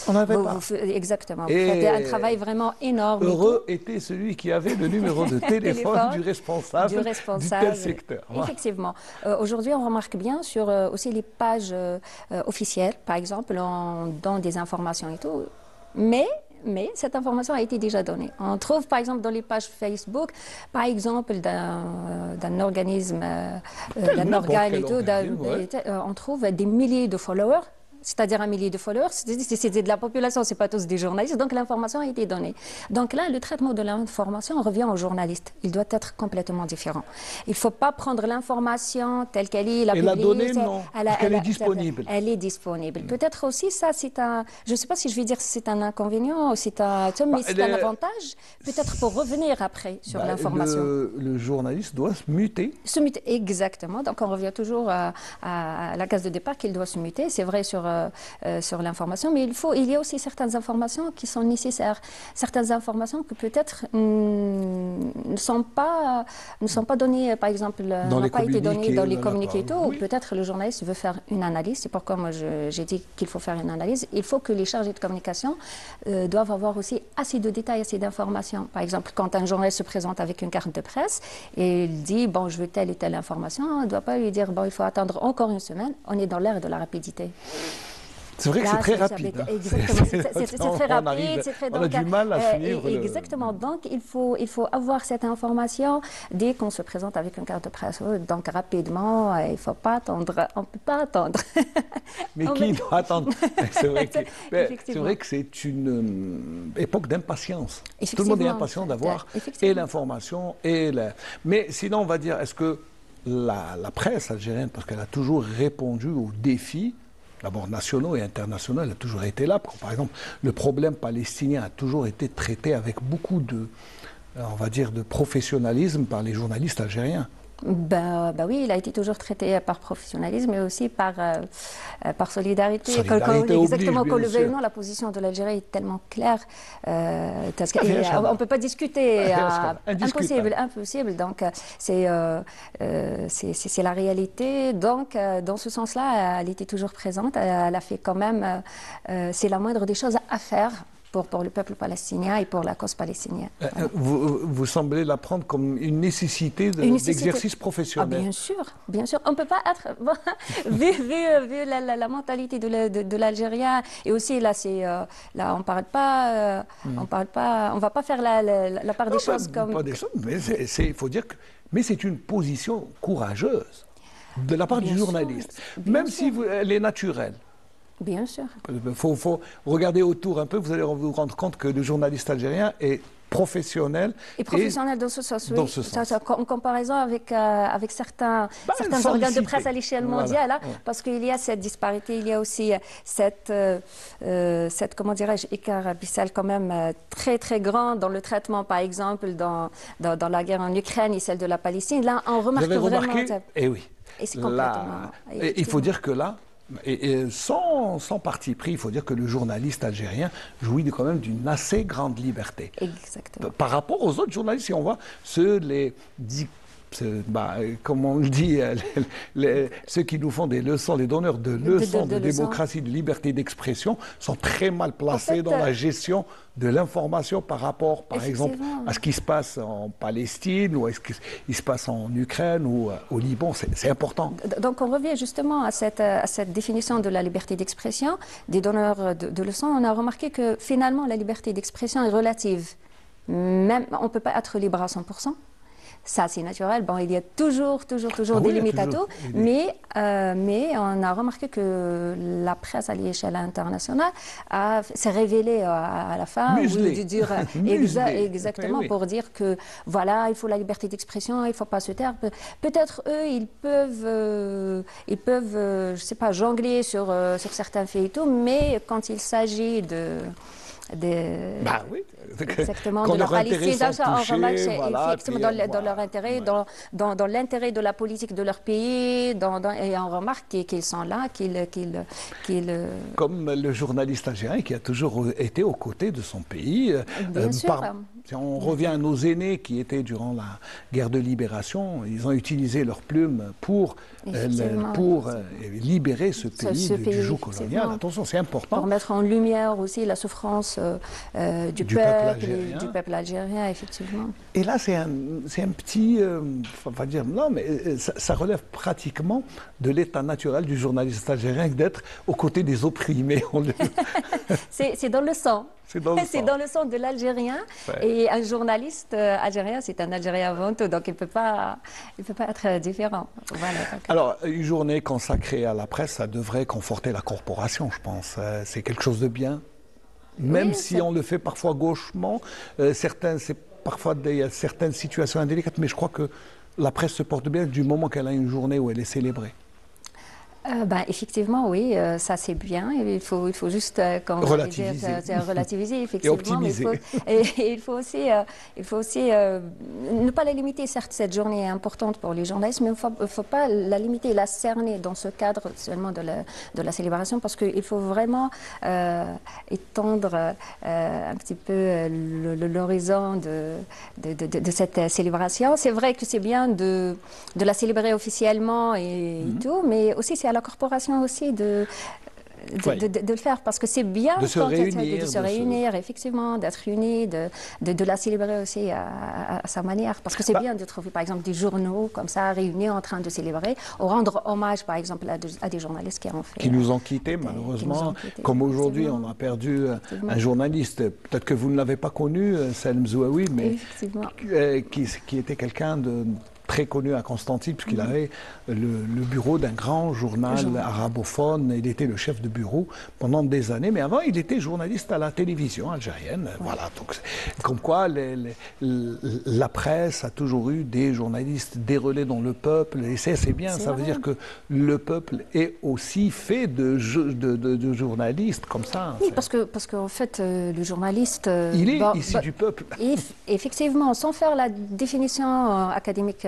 exactement, vous faites un travail vraiment énorme. Heureux était celui qui avait le numéro de téléphone du responsable du tel secteur. Effectivement. Aujourd'hui, on remarque bien sur aussi les pages officielles, par exemple, on donne des informations et tout. Mais cette information a été déjà donnée. On trouve par exemple dans les pages Facebook, par exemple d'un organisme, d'un organe et tout, on trouve des milliers de followers. C'est-à-dire 1 millier de followers, c'est de la population, ce n'est pas tous des journalistes, donc l'information a été donnée. Donc là, le traitement de l'information revient aux journalistes. Il doit être complètement différent. Il ne faut pas prendre l'information telle qu'elle est, la donner, non, parce qu'elle est disponible. Elle est disponible. Peut-être aussi, ça, c'est un... Je ne sais pas si je vais dire que c'est un inconvénient, mais c'est un avantage, peut-être pour revenir après sur l'information. Le journaliste doit se muter. Se muter, exactement. Donc on revient toujours à la case de départ qu'il doit se muter. C'est vrai sur sur l'information, mais il y a aussi certaines informations qui sont nécessaires, certaines informations que peut-être ne sont pas données, par exemple, n'ont pas été données dans les communiqués et tout, ou peut-être le journaliste veut faire une analyse, c'est pourquoi moi j'ai dit qu'il faut faire une analyse. Il faut que les chargés de communication doivent avoir aussi assez de détails, assez d'informations. Par exemple, quand un journaliste se présente avec une carte de presse et il dit, bon, je veux telle et telle information, on ne doit pas lui dire, bon, il faut attendre encore une semaine. On est dans l'ère de la rapidité. C'est vrai que c'est très rapide. Exactement, c'est très rapide. On a du mal à suivre. Exactement, donc il faut avoir cette information dès qu'on se présente avec une carte de presse. Donc rapidement, il ne faut pas attendre, on ne peut pas attendre. Mais qui doit attendre? C'est vrai que c'est une époque d'impatience. Tout le monde est impatient d'avoir et l'information et la... Mais sinon, on va dire, est-ce que la presse algérienne, parce qu'elle a toujours répondu aux défis, d'abord nationaux et internationaux, elle a toujours été là. Par exemple, le problème palestinien a toujours été traité avec beaucoup de, on va dire, de professionnalisme par les journalistes algériens. Bah oui, il a été toujours traité par professionnalisme, mais aussi par solidarité. Exactement, qu'on le veuille ou non, la position de l'Algérie est tellement claire. On ne peut pas discuter. Impossible. Donc, c'est la réalité. Donc, dans ce sens-là, elle était toujours présente. Elle a fait quand même, c'est la moindre des choses à faire pour le peuple palestinien et pour la cause palestinienne. Vous semblez la prendre comme une nécessité d'exercice professionnel. Bien sûr. On ne peut pas être... vu la mentalité de l'Algérien, et aussi là, là on ne va pas faire la part des choses comme... Pas des choses, mais il faut dire que... Mais c'est une position courageuse de la part du journaliste, même si elle est naturelle. Bien sûr. Il faut regarder autour un peu, vous allez vous rendre compte que le journaliste algérien est professionnel. Et professionnel dans ce sens, oui. En comparaison avec certains organes de presse à l'échelle mondiale, hein, parce qu'il y a cette disparité, il y a aussi cette comment dirais-je, écart abyssal quand même très très grand dans le traitement, par exemple, dans la guerre en Ukraine et celle de la Palestine. Là, on remarque vraiment... Eh oui. Et c'est complètement... Il faut dire que là, et sans parti pris, il faut dire que le journaliste algérien jouit quand même d'une assez grande liberté. Exactement. Par rapport aux autres journalistes, si on voit comme on le dit, ceux qui nous font des leçons, les donneurs de leçons de démocratie, de liberté d'expression, sont très mal placés dans la gestion de l'information par rapport, par exemple, à ce qui se passe en Palestine ou à ce qui se passe en Ukraine ou au Liban. C'est important. Donc on revient justement à cette définition de la liberté d'expression des donneurs de leçons. On a remarqué que finalement la liberté d'expression est relative. Même, on ne peut pas être libre à 100%. Ça, c'est naturel. Bon, il y a toujours des limites à tout. Mais on a remarqué que la presse à l'échelle internationale s'est révélée à la fin. Exactement, pour dire que voilà, il faut la liberté d'expression, il ne faut pas se taire. Peut-être eux, ils peuvent je sais pas, jongler sur certains faits et tout, mais quand il s'agit exactement, de la Palestine, dans leur intérêt, dans l'intérêt de la politique de leur pays, et on remarque qu'ils sont là, Comme le journaliste algérien qui a toujours été aux côtés de son pays. Bien sûr. Si on revient à nos aînés qui étaient durant la guerre de libération, ils ont utilisé leurs plumes pour libérer ce pays du joug colonial. Attention, c'est important. Pour mettre en lumière aussi la souffrance du peuple algérien, effectivement. Et là, c'est un petit, on va dire, non, mais ça relève pratiquement de l'état naturel du journaliste algérien d'être aux côtés des opprimés. C'est dans le sang. C'est dans le sang de l'Algérien. Ouais. Et un journaliste algérien, c'est un Algérien avant tout, donc il ne peut pas être différent. Voilà, alors, une journée consacrée à la presse, ça devrait conforter la corporation, je pense. C'est quelque chose de bien. Même si on le fait parfois gauchement, parfois il y a certaines situations indélicates, mais je crois que la presse se porte bien du moment qu'elle a une journée où elle est célébrée. Effectivement, oui, ça c'est bien. Il faut juste relativiser, effectivement. Et optimiser. Il faut aussi ne pas la limiter. Certes, cette journée est importante pour les journalistes, mais il ne faut pas la limiter, la cerner dans ce cadre seulement de la célébration, parce qu'il faut vraiment étendre un petit peu l'horizon de cette célébration. C'est vrai que c'est bien de la célébrer officiellement et tout, mais aussi c'est à la corporation aussi de le faire, parce que c'est bien de se réunir, effectivement, d'être unis, de la célébrer aussi à sa manière, parce que c'est bien de trouver par exemple des journaux comme ça réunis en train de célébrer ou rendre hommage par exemple à des journalistes qui nous ont quittés malheureusement, comme aujourd'hui on a perdu un journaliste, peut-être que vous ne l'avez pas connu, Salem Zouaoui, mais qui était quelqu'un de très connu à Constantine, puisqu'il avait le bureau d'un grand journal arabophone. Il était le chef de bureau pendant des années, mais avant, il était journaliste à la télévision algérienne. Voilà, donc, comme quoi la presse a toujours eu des journalistes, des relais dans le peuple, et c'est bien, ça veut dire que le peuple est aussi fait de journalistes comme ça. Oui, parce qu'en fait, le journaliste... il est issu du peuple. Effectivement, sans faire la définition académique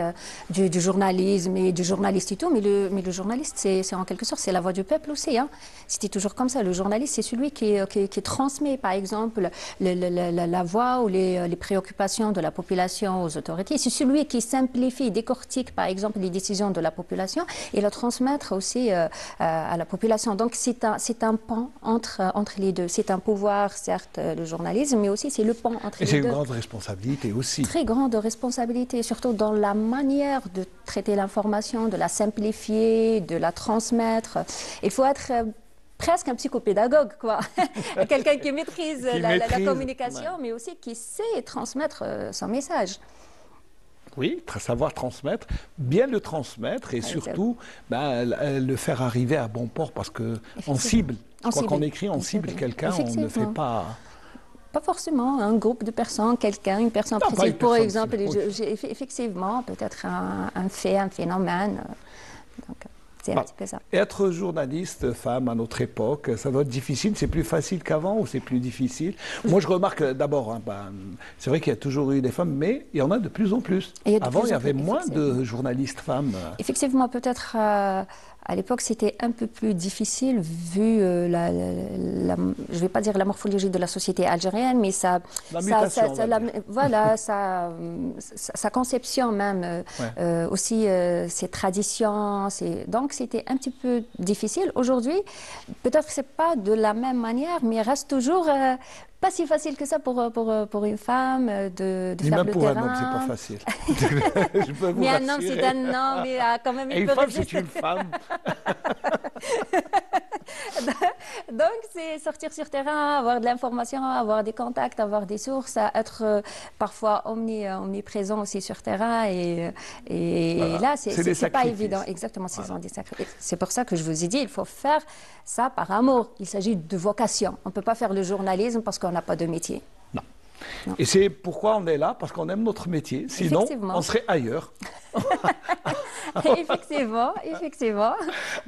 du journalisme et du journaliste et tout, mais le journaliste, c'est en quelque sorte, c'est la voix du peuple aussi. Hein. C'était toujours comme ça. Le journaliste, c'est celui qui transmet, par exemple, la voix ou les préoccupations de la population aux autorités. C'est celui qui simplifie, décortique, par exemple, les décisions de la population et la transmettre aussi à la population. Donc, c'est un pont entre les deux. C'est un pouvoir, certes, le journalisme, mais aussi c'est le pont entre les deux. Et c'est une grande responsabilité aussi. Très grande responsabilité, surtout dans la manière de traiter l'information, de la simplifier, de la transmettre. Il faut être presque un psychopédagogue, quoi. Quelqu'un qui maîtrise la communication, mais aussi qui sait transmettre son message. Oui, savoir transmettre, bien le transmettre et surtout le faire arriver à bon port, parce qu'on cible. Quand on écrit, on cible quelqu'un, on ne fait pas... Pas forcément un groupe de personnes, une personne précise. Pour exemple, effectivement, peut-être un fait, un phénomène. Donc, c'est un petit peu ça. Être journaliste, femme, à notre époque, ça doit être difficile. C'est plus facile qu'avant ou c'est plus difficile? Moi, je remarque d'abord, c'est vrai qu'il y a toujours eu des femmes, mais il y en a de plus en plus. Avant, il y avait moins de journalistes femmes. Effectivement, peut-être... À l'époque, c'était un peu plus difficile vu je ne vais pas dire la morphologie de la société algérienne, mais sa conception même, aussi ses traditions. Donc, c'était un petit peu difficile. Aujourd'hui, peut-être que ce n'est pas de la même manière, mais il reste toujours... pas si facile que ça pour une femme de faire le terrain. Même pour un homme, c'est pas facile. Je peux vous mais rassurer. un homme, c'est un homme, mais quand même une femme, c'est une femme. Donc, c'est sortir sur terrain, avoir de l'information, avoir des contacts, avoir des sources, être parfois omniprésent aussi sur terrain. Et là, c'est pas évident. Exactement, c'est pour ça que je vous ai dit, il faut faire ça par amour. Il s'agit de vocation. On ne peut pas faire le journalisme parce qu'on n'a pas de métier. Non. Et c'est pourquoi on est là, parce qu'on aime notre métier. Sinon, on serait ailleurs. Effectivement.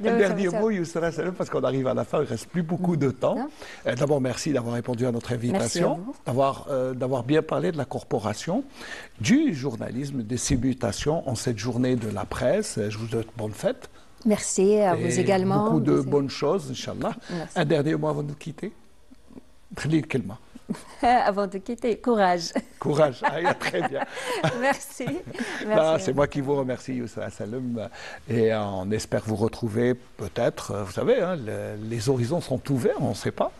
Un dernier mot, Yousra Salem, parce qu'on arrive à la fin, il ne reste plus beaucoup de temps. D'abord, merci d'avoir répondu à notre invitation, d'avoir bien parlé de la corporation, du journalisme, des salutations en cette journée de la presse. Je vous souhaite bonne fête. Merci à vous également. Beaucoup de bonnes choses, Inch'Allah. Un dernier mot avant de quitter. Avant de quitter, courage. Courage, très bien. Merci. C'est moi qui vous remercie, Yousra Salem, et on espère vous retrouver peut-être. Vous savez, les horizons sont ouverts, on ne sait pas.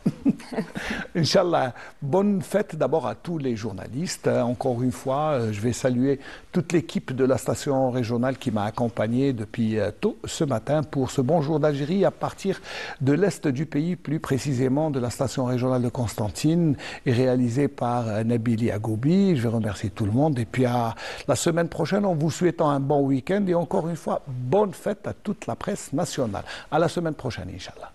Inch'Allah, bonne fête d'abord à tous les journalistes. Encore une fois, je vais saluer toute l'équipe de la station régionale qui m'a accompagné depuis tôt ce matin pour ce bonjour d'Algérie à partir de l'est du pays, plus précisément de la station régionale de Constantine, et réalisé par Nabil Yagoubi. Je vais remercier tout le monde. Et puis à la semaine prochaine, en vous souhaitant un bon week-end et encore une fois, bonne fête à toute la presse nationale. À la semaine prochaine, Inch'Allah.